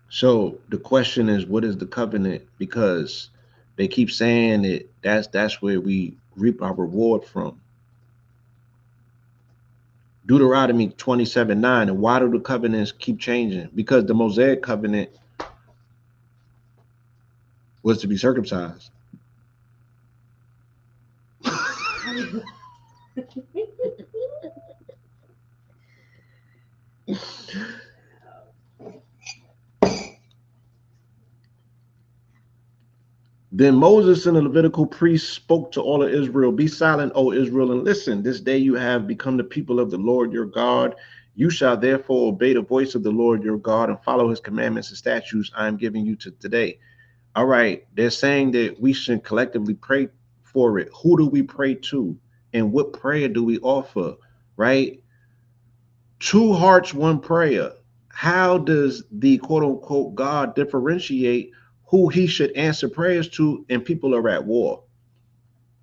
So the question is, what is the covenant? Because they keep saying that that's where we reap our reward from. Deuteronomy 27:9. And why do the covenants keep changing? Because the Mosaic covenant was to be circumcised. Then Moses and the Levitical priests spoke to all of Israel. Be silent, O Israel, and listen. This day you have become the people of the Lord your God. You shall therefore obey the voice of the Lord your God and follow his commandments and statutes I am giving you to today. All right, they're saying that we should collectively pray for it. Who do we pray to? And what prayer do we offer? Right? Two hearts, one prayer. How does the quote unquote God differentiate who he should answer prayers to and people are at war?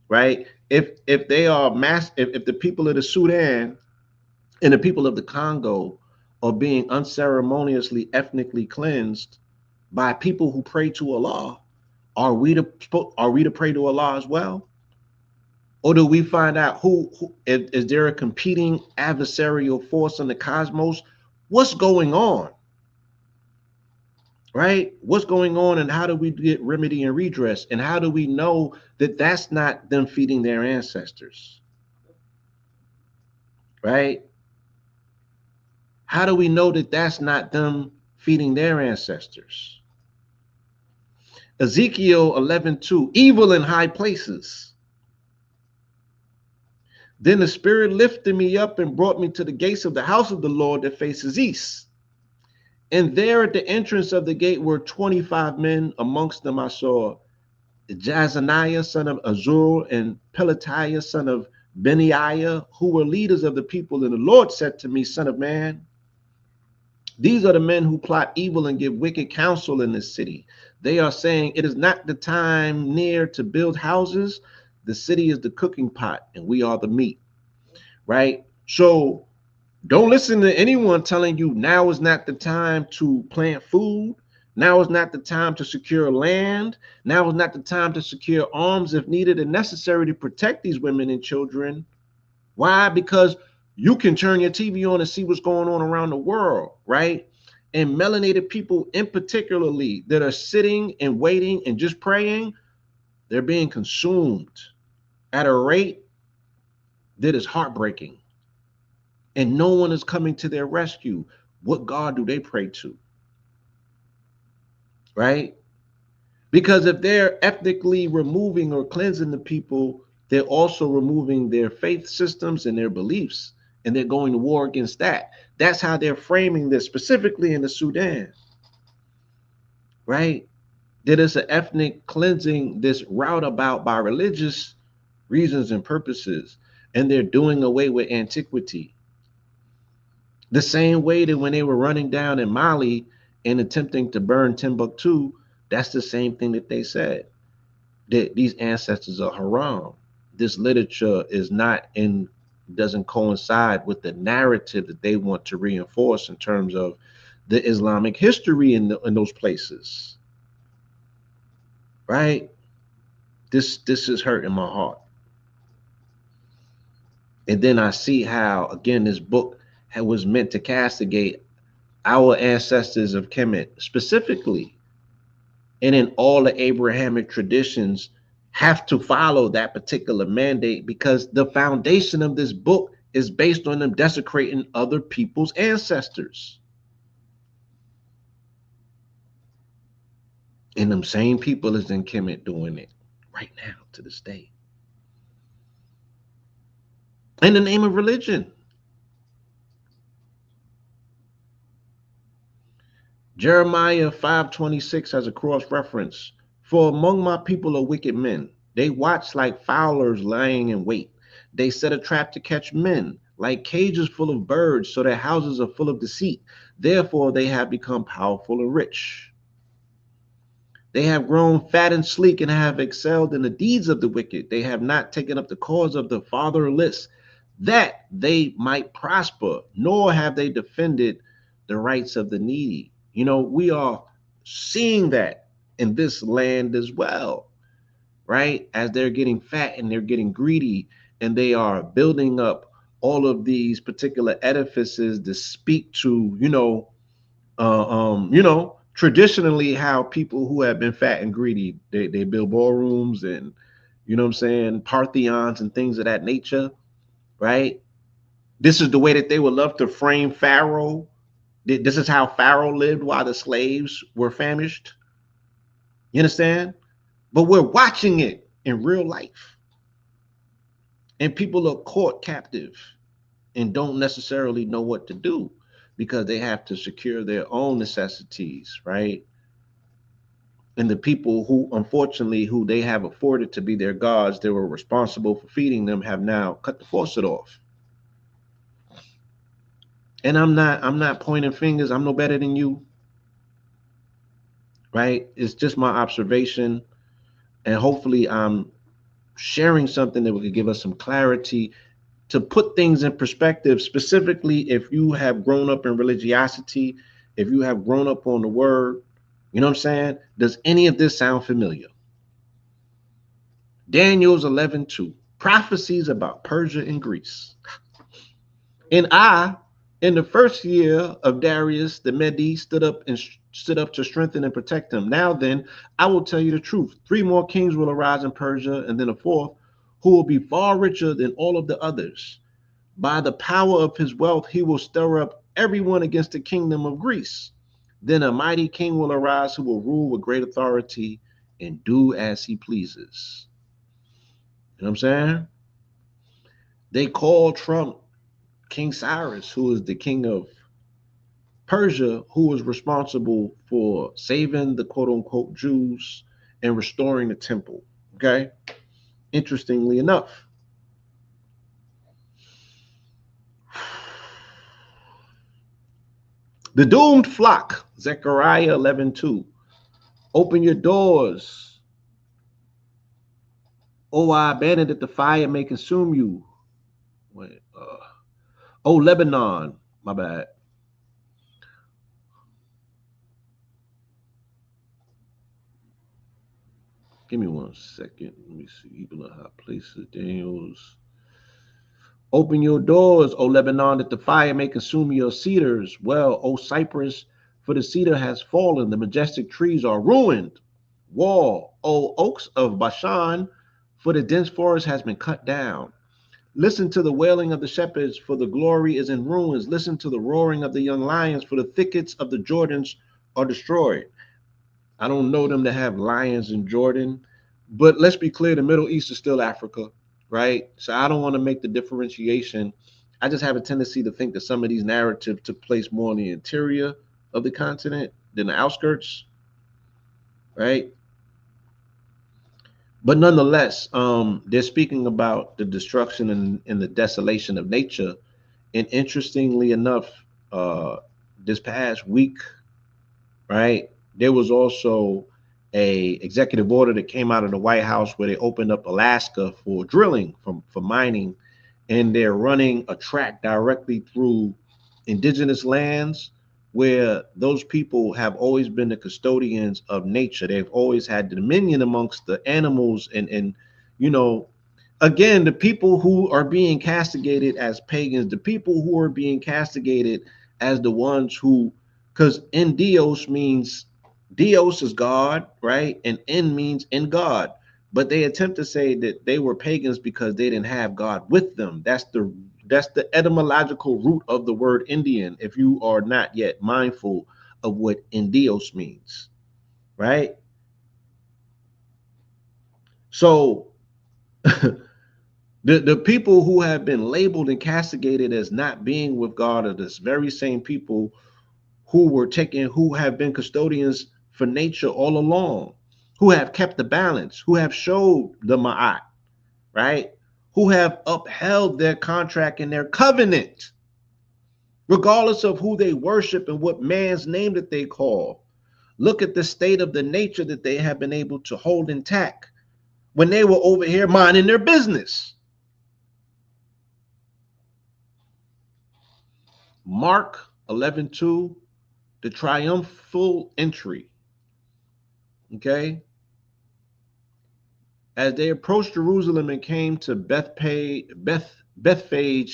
Right? If they are if the people of the Sudan and the people of the Congo are being unceremoniously ethnically cleansed by people who pray to Allah, are we to pray to Allah as well? Or do we find out who is there a competing adversarial force in the cosmos? What's going on? Right? What's going on, and how do we get remedy and redress? And how do we know that that's not them feeding their ancestors? Right? How do we know that that's not them feeding their ancestors? Ezekiel 11:2, evil in high places. Then the Spirit lifted me up and brought me to the gates of the house of the Lord that faces east. And there at the entrance of the gate were 25 men. Amongst them I saw Jazaniah, son of Azur, and Pelatiah, son of Benaiah, who were leaders of the people. And the Lord said to me, Son of man, these are the men who plot evil and give wicked counsel in this city. They are saying, it is not the time near to build houses. The city is the cooking pot, and we are the meat, right? So don't listen to anyone telling you now is not the time to plant food. Now is not the time to secure land. Now is not the time to secure arms if needed and necessary to protect these women and children. Why? Because you can turn your TV on and see what's going on around the world, right? And melanated people in particularly that are sitting and waiting and just praying, they're being consumed at a rate that is heartbreaking. And no one is coming to their rescue. What God do they pray to? Right? Because if they're ethnically removing or cleansing the people, they're also removing their faith systems and their beliefs, and they're going to war against that. That's how they're framing this, specifically in the Sudan, right? That it's an ethnic cleansing this route about by religious reasons and purposes, and they're doing away with antiquity. The same way that when they were running down in Mali and attempting to burn Timbuktu, that's the same thing that they said, that these ancestors are haram. This literature is not in, doesn't coincide with the narrative that they want to reinforce in terms of the Islamic history in those places, right? This is hurting my heart. And then I see how, again, this book was meant to castigate our ancestors of Kemet specifically, and in all the Abrahamic traditions have to follow that particular mandate because the foundation of this book is based on them desecrating other people's ancestors. And them same people is in Kemet doing it right now to this day. In the name of religion. Jeremiah 5:26 has a cross reference. For among my people are wicked men. They watch like fowlers lying in wait. They set a trap to catch men, like cages full of birds, so their houses are full of deceit. Therefore, they have become powerful and rich. They have grown fat and sleek and have excelled in the deeds of the wicked. They have not taken up the cause of the fatherless, that they might prosper, nor have they defended the rights of the needy. You know, we are seeing that in this land as well, right? As they're getting fat and they're getting greedy and they are building up all of these particular edifices to speak to, traditionally how people who have been fat and greedy, they build ballrooms and, what I'm saying, Partheons and things of that nature, right? This is the way that they would love to frame Pharaoh. This is how Pharaoh lived while the slaves were famished. You understand? But we're watching it in real life. And people are caught captive and don't necessarily know what to do because they have to secure their own necessities, right? And the people who, unfortunately, who they have afforded to be their gods, they were responsible for feeding them, have now cut the faucet off. And I'm not pointing fingers. I'm no better than you, right? It's just my observation, and hopefully I'm sharing something that would give us some clarity to put things in perspective, specifically if you have grown up in religiosity, if you have grown up on the word, you know what I'm saying? Does any of this sound familiar? Daniel's 11:2, prophecies about Persia and Greece. And I, in the first year of Darius the Mede, stood up to strengthen and protect him. Now then, I will tell you the truth. Three more kings will arise in Persia, and then a fourth, who will be far richer than all of the others. By the power of his wealth, he will stir up everyone against the kingdom of Greece. Then a mighty king will arise who will rule with great authority and do as he pleases. You know what I'm saying? They call Trump King Cyrus, who is the king of Persia, who was responsible for saving the quote unquote Jews and restoring the temple. Okay. Interestingly enough, the doomed flock, Zechariah 11:2. Open your doors, O I abandoned that the fire may consume you. Wait, oh, Lebanon, my bad. Give me 1 second. Let me see. Even high places, Daniels. Open your doors, O Lebanon, that the fire may consume your cedars. Well, O Cyprus, for the cedar has fallen, the majestic trees are ruined. Wall, O oaks of Bashan, for the dense forest has been cut down. Listen to the wailing of the shepherds, for the glory is in ruins. Listen to the roaring of the young lions, for the thickets of the Jordans are destroyed. I don't know them to have lions in Jordan, but let's be clear, the Middle East is still Africa, right? So I don't want to make the differentiation. I just have a tendency to think that some of these narratives took place more in the interior of the continent than the outskirts, right? But nonetheless, they're speaking about the destruction and the desolation of nature. And interestingly enough, uh, this past week, right? There was also a executive order that came out of the White House where they opened up Alaska for drilling for mining, and they're running a track directly through indigenous lands where those people have always been the custodians of nature. They've always had dominion amongst the animals and you know again, the people who are being castigated as pagans, the people who are being castigated as the ones who, because in Dios means Dios is God, right? And in means in God. But they attempt to say that they were pagans because they didn't have God with them. That's the etymological root of the word Indian, if you are not yet mindful of what Indios means, right? So the people who have been labeled and castigated as not being with God are this very same people who have been custodians for nature all along, who have kept the balance, who have showed the Ma'at, right? Who have upheld their contract and their covenant, regardless of who they worship and what man's name that they call. Look at the state of the nature that they have been able to hold intact when they were over here minding their business. Mark 11:2, the triumphal entry. Okay. As they approached Jerusalem and came to Bethphage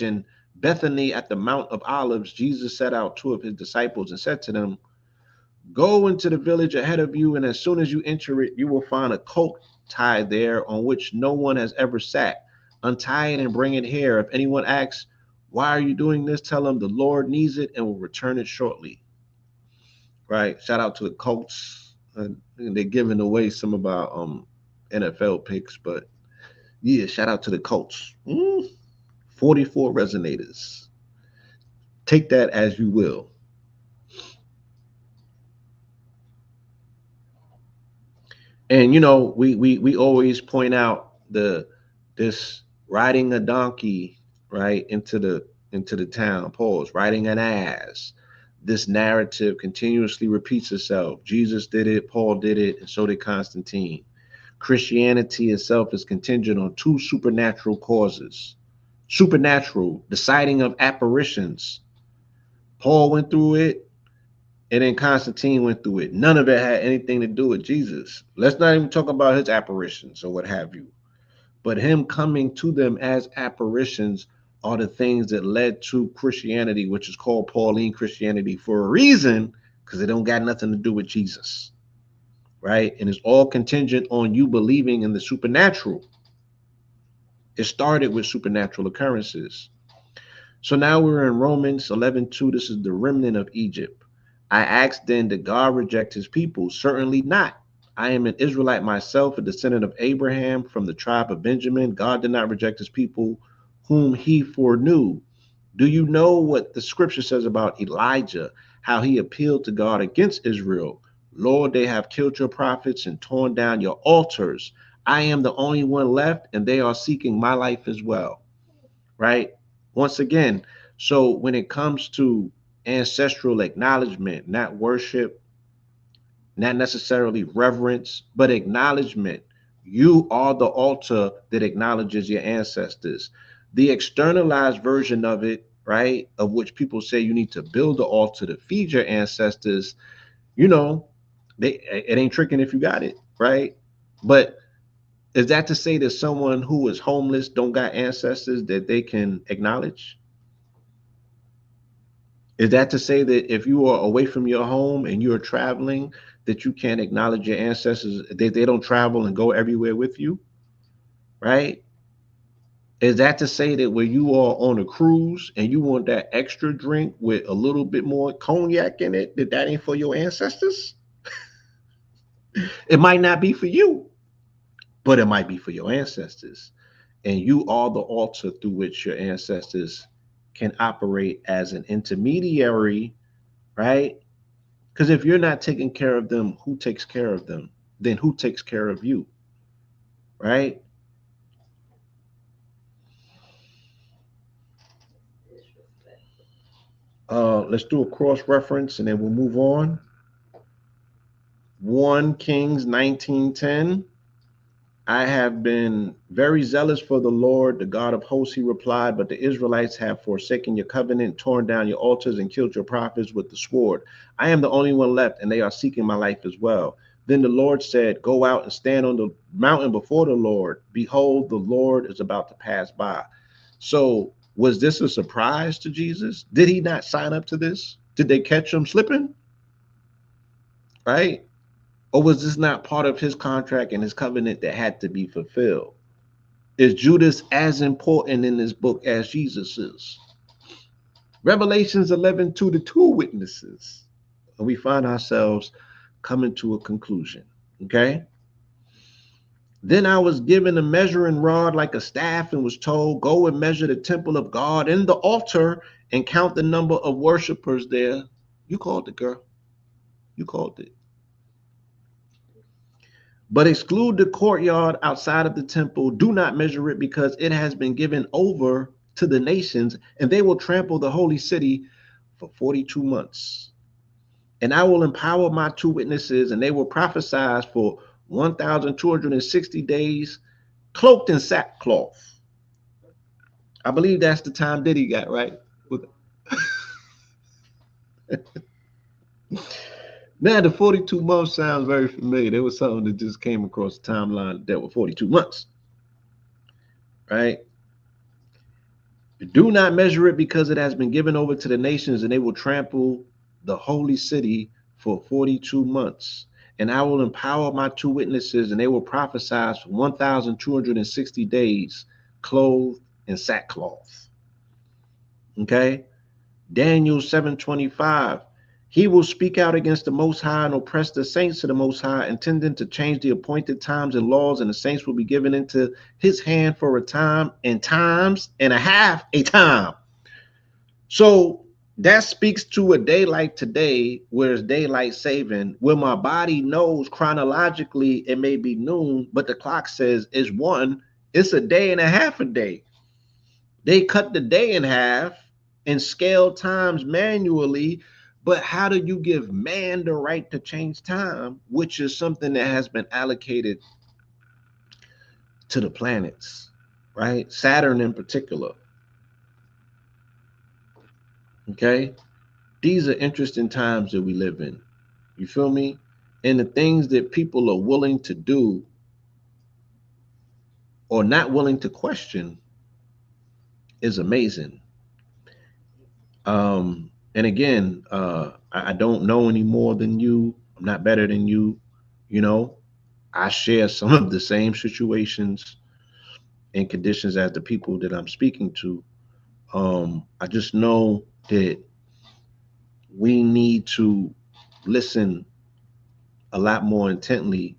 and Bethany at the Mount of Olives, Jesus set out two of his disciples and said to them, go into the village ahead of you, and as soon as you enter it, you will find a colt tied there on which no one has ever sat. Untie it and bring it here. If anyone asks, why are you doing this? Tell them the Lord needs it and will return it shortly. Right? Shout out to the Colts. They're giving away some of our NFL picks, but yeah, shout out to the Colts. 44 resonators. Take that as you will. And we always point out the this riding a donkey right into the town. Pause. Riding an ass. This narrative continuously repeats itself. Jesus did it, Paul did it, and so did Constantine. Christianity itself is contingent on two supernatural causes. Supernatural, the sighting of apparitions. Paul went through it, and then Constantine went through it. None of it had anything to do with Jesus. Let's not even talk about his apparitions or what have you. But him coming to them as apparitions are the things that led to Christianity, which is called Pauline Christianity for a reason, because it don't got nothing to do with Jesus, right? And it's all contingent on you believing in the supernatural. It started with supernatural occurrences. So now we're in Romans 11:2. This is the remnant of Egypt. I asked then, did God reject his people? Certainly not. I am an Israelite myself, a descendant of Abraham from the tribe of Benjamin. God did not reject his people whom he foreknew. Do you know what the scripture says about Elijah? how he appealed to God against Israel. Lord, they have killed your prophets and torn down your altars. I am the only one left, and they are seeking my life as well. Right? Once again, so when it comes to ancestral acknowledgement, not worship, not necessarily reverence, but acknowledgement. You are the altar that acknowledges your ancestors. The externalized version of it, right, of which people say you need to build the altar to feed your ancestors, you know, it ain't tricking if you got it, right? But is that to say that someone who is homeless don't got ancestors that they can acknowledge? Is that to say that if you are away from your home and you're traveling, that you can't acknowledge your ancestors, that they don't travel and go everywhere with you, right? Is that to say that when you are on a cruise and you want that extra drink with a little bit more cognac in it, that ain't for your ancestors? It might not be for you, but it might be for your ancestors. And you are the altar through which your ancestors can operate as an intermediary, right? Because if you're not taking care of them, who takes care of them? Then who takes care of you, right? Disrespectful. Let's do a cross reference and then we'll move on. 1 Kings 19:10. I have been very zealous for the Lord, the God of hosts, he replied, but the Israelites have forsaken your covenant, torn down your altars, and killed your prophets with the sword. I am the only one left, and they are seeking my life as well. Then the Lord said, go out and stand on the mountain before the Lord. Behold, the Lord is about to pass by. So, was this a surprise to Jesus? Did he not sign up to this? Did they catch him slipping? Right? Or was this not part of his contract and his covenant that had to be fulfilled? Is Judas as important in this book as Jesus is? Revelations 11:2 to 2 witnesses. And we find ourselves coming to a conclusion. Okay. Then I was given a measuring rod like a staff and was told, go and measure the temple of God and the altar and count the number of worshipers there. You called it, girl. You called it. But exclude the courtyard outside of the temple. Do not measure it because it has been given over to the nations, and they will trample the holy city for 42 months. And I will empower my two witnesses, and they will prophesy for 1,260 days, cloaked in sackcloth. I believe that's the time Diddy got, right? Now, the 42 months sounds very familiar. There was something that just came across the timeline that were 42 months, right? Do not measure it because it has been given over to the nations, and they will trample the holy city for 42 months. And I will empower my two witnesses, and they will prophesy for 1,260 days, clothed in sackcloth. Okay? Daniel 7:25. He will speak out against the Most High and oppress the saints of the Most High, intending to change the appointed times and laws, and the saints will be given into his hand for a time and times and a half a time. So that speaks to a day like today, where it's daylight saving, where my body knows chronologically it may be noon, but the clock says it's one. It's a day and a half a day. They cut the day in half and scale times manually. But how do you give man the right to change time, which is something that has been allocated to the planets, right? Saturn in particular. Okay. These are interesting times that we live in. You feel me? And the things that people are willing to do or not willing to question is amazing. And again, I don't know any more than you. I'm not better than you. You know, I share some of the same situations and conditions as the people that I'm speaking to. I just know that we need to listen a lot more intently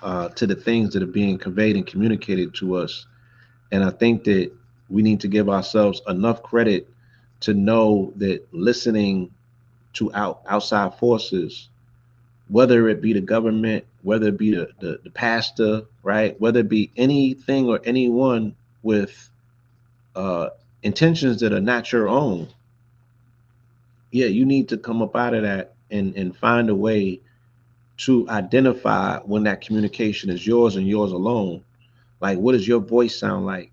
to the things that are being conveyed and communicated to us. And I think that we need to give ourselves enough credit to know that listening to outside forces, whether it be the government, whether it be the pastor, right? Whether it be anything or anyone with uh, intentions that are not your own, yeah, you need to come up out of that and find a way to identify when that communication is yours and yours alone. Like, what does your voice sound like,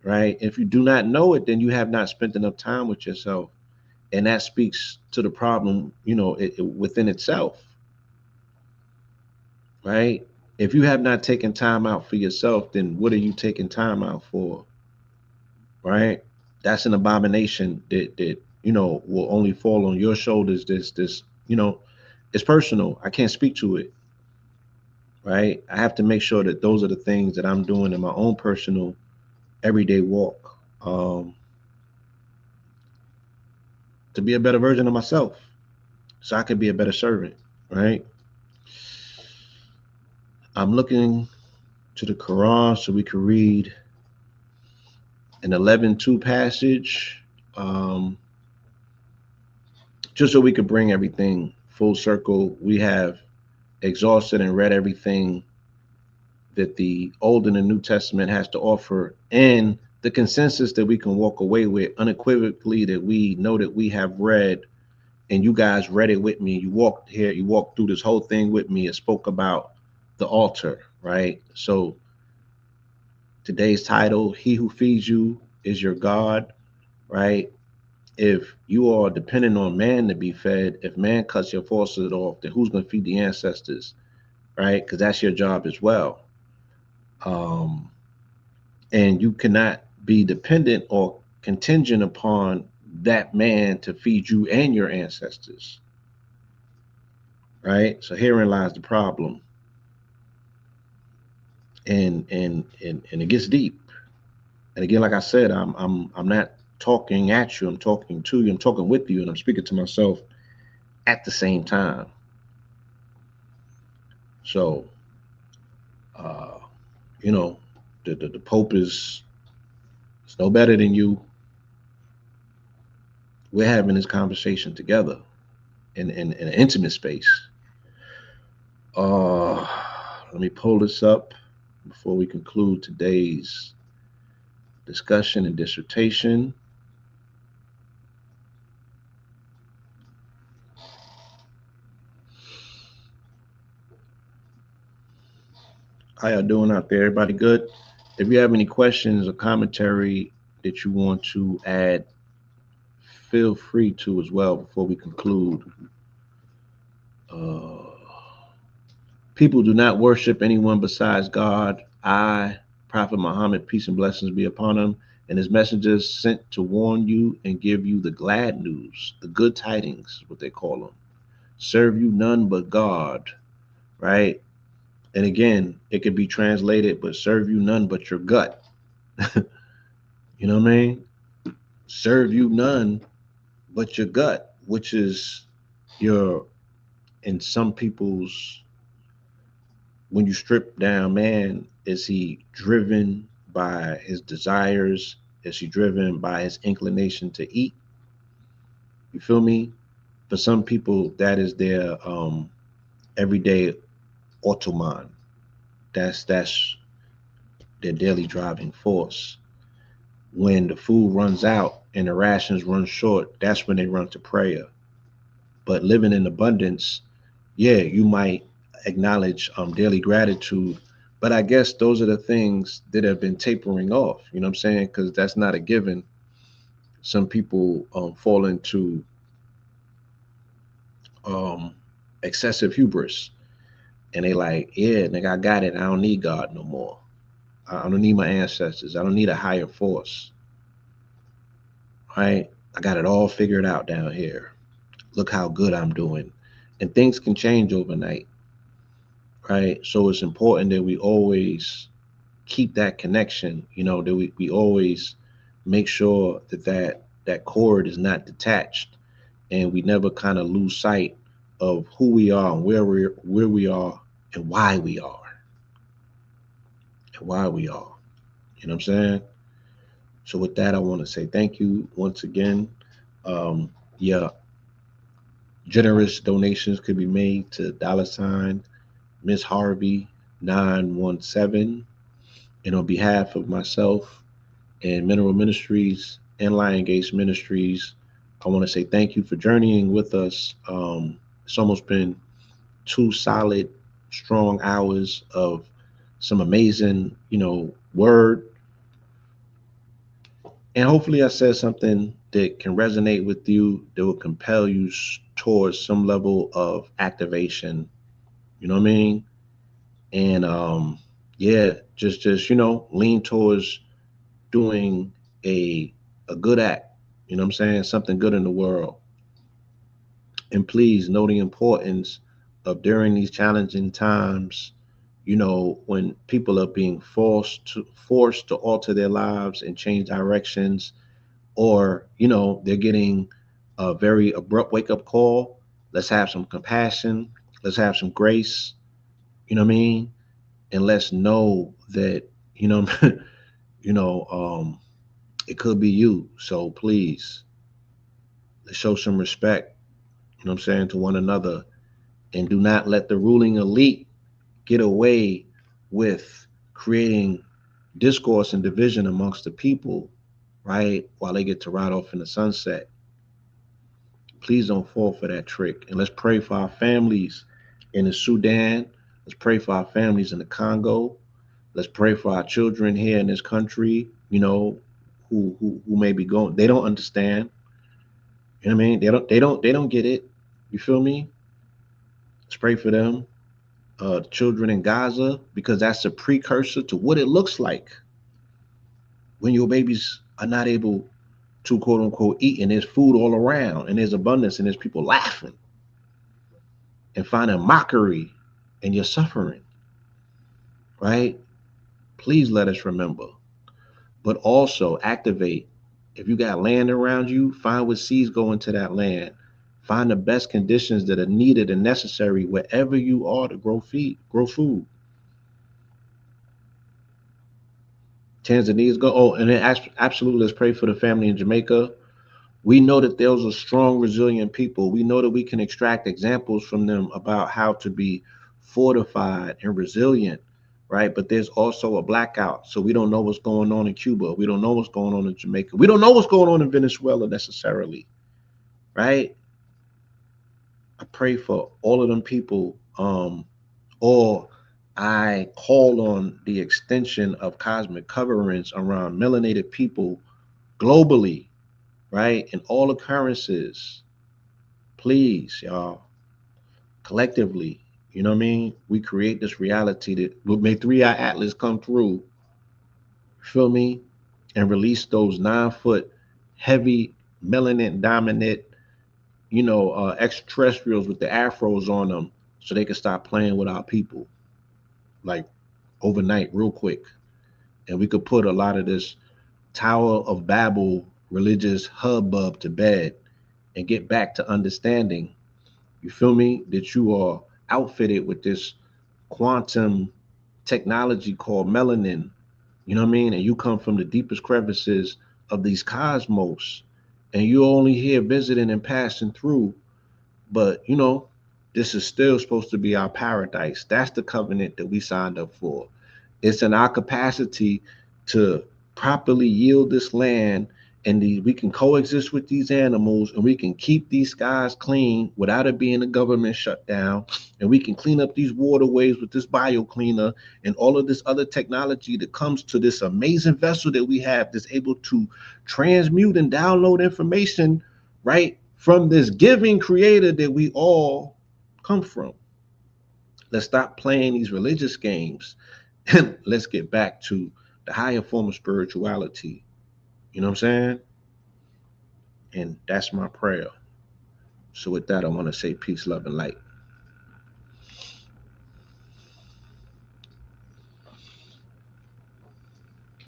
right? If you do not know it, then you have not spent enough time with yourself, and that speaks to the problem, within itself, right? If you have not taken time out for yourself, then what are you taking time out for, right? That's an abomination that will only fall on your shoulders. This it's personal. I can't speak to it, right? I have to make sure that those are the things that I'm doing in my own personal everyday walk, to be a better version of myself, so I could be a better servant, right? I'm looking to the Quran so we can read an 11:2 passage, um, just so we could bring everything full circle. We have exhausted and read everything that the Old and the New Testament has to offer, and the consensus that we can walk away with unequivocally, that we know that we have read, and you guys read it with me. You walked through this whole thing with me. It spoke about the altar, right? So today's title, He Who Feeds You is Your God, right? If you are dependent on man to be fed, if man cuts your faucet off, then who's going to feed the ancestors, right? Because that's your job as well. Um, and you cannot be dependent or contingent upon that man to feed you and your ancestors, right? So herein lies the problem, and it gets deep. And again, like I said, I'm not talking at you. I'm talking to you. I'm talking with you, and I'm speaking to myself at the same time. So, uh, you know, the Pope is no better than you. We're having this conversation together in an intimate space. Uh, Let me pull this up before we conclude today's discussion and dissertation. How y'all doing out there? Everybody good? If you have any questions or commentary that you want to add, feel free to as well before we conclude. Uh, People do not worship anyone besides God. I, Prophet Muhammad, peace and blessings be upon him, and his messengers sent to warn you and give you the glad news, the good tidings, what they call them. Serve you none but God, right? And again, it could be translated, but serve you none but your gut. You know what I mean? Serve you none but your gut, which is your, in some people's, when you strip down man, is he driven by his desires? Is he driven by his inclination to eat? You feel me? For some people, that is their everyday automan. That's their daily driving force. When the food runs out and the rations run short, that's when they run to prayer. But living in abundance, yeah, you might acknowledge daily gratitude, but I guess those are the things that have been tapering off. You know what I'm saying? Because that's not a given. Some people fall into um, excessive hubris, and they like, yeah, nigga, I got it. I don't need God no more. I don't need my ancestors. I don't need a higher force. Right? I got it all figured out down here. Look how good I'm doing. And things can change overnight, right? So it's important that we always keep that connection, that we always make sure that cord is not detached, and we never kind of lose sight of who we are and where we are and why we are and why we are. You know what I'm saying? So with that, I want to say thank you once again. Yeah, Generous donations could be made to $ Miss Harvey 917. And on behalf of myself and Mineral Ministries and Lion Gates Ministries, I want to say thank you for journeying with us. It's almost been 2 solid, strong hours of some amazing, word. And hopefully, I said something that can resonate with you, that will compel you towards some level of activation. You know what I mean? And yeah, just lean towards doing a a good act. You know what I'm saying? Something good in the world. And please know the importance of during these challenging times, when people are being forced to alter their lives and change directions, or they're getting a very abrupt wake up call. Let's have some compassion. Let's have some grace. You know what I mean? And let's know that you know you know it could be you. So please, let's show some respect. You know what I'm saying, to one another, and do not let the ruling elite get away with creating discourse and division amongst the people, right? While they get to ride off in the sunset. Please don't fall for that trick. And let's pray for our families in the Sudan. Let's pray for our families in the Congo. Let's pray for our children here in this country, who may be going. They don't understand. You know what I mean? They don't get it. You feel me? Let's pray for them. Children in Gaza, because that's a precursor to what it looks like when your babies are not able to quote unquote eat, and there's food all around, and there's abundance, and there's people laughing and finding mockery in your suffering, right? Please let us remember. But also activate. If you got land around you, find what seeds go into that land. Find the best conditions that are needed and necessary wherever you are to grow food. Tanzania's go. Oh, and then absolutely, let's pray for the family in Jamaica. We know that those are strong, resilient people. We know that we can extract examples from them about how to be fortified and resilient, right? But there's also a blackout. So we don't know what's going on in Cuba. We don't know what's going on in Jamaica. We don't know what's going on in Venezuela necessarily, right? I pray for all of them people. Or I call on the extension of cosmic coverings around melanated people globally, right? In all occurrences. Please, y'all, collectively, you know what I mean? We create this reality that will make 3-Eye Atlas come through, feel me? And release those 9 foot heavy melanin dominant, extraterrestrials with the afros on them, so they can stop playing with our people like overnight, real quick. And we could put a lot of this Tower of Babel religious hubbub to bed and get back to understanding, you feel me, that you are outfitted with this quantum technology called melanin, you know what I mean? And you come from the deepest crevices of these cosmos, and you're only here visiting and passing through. But, this is still supposed to be our paradise. That's the covenant that we signed up for. It's in our capacity to properly yield this land, and we can coexist with these animals, and we can keep these skies clean without it being a government shutdown, and we can clean up these waterways with this bio cleaner and all of this other technology that comes to this amazing vessel that we have, that's able to transmute and download information, right, from this giving creator that we all come from. Let's stop playing these religious games, and let's get back to the higher form of spirituality. You know what I'm saying? And that's my prayer. So with that, I want to say peace, love, and light.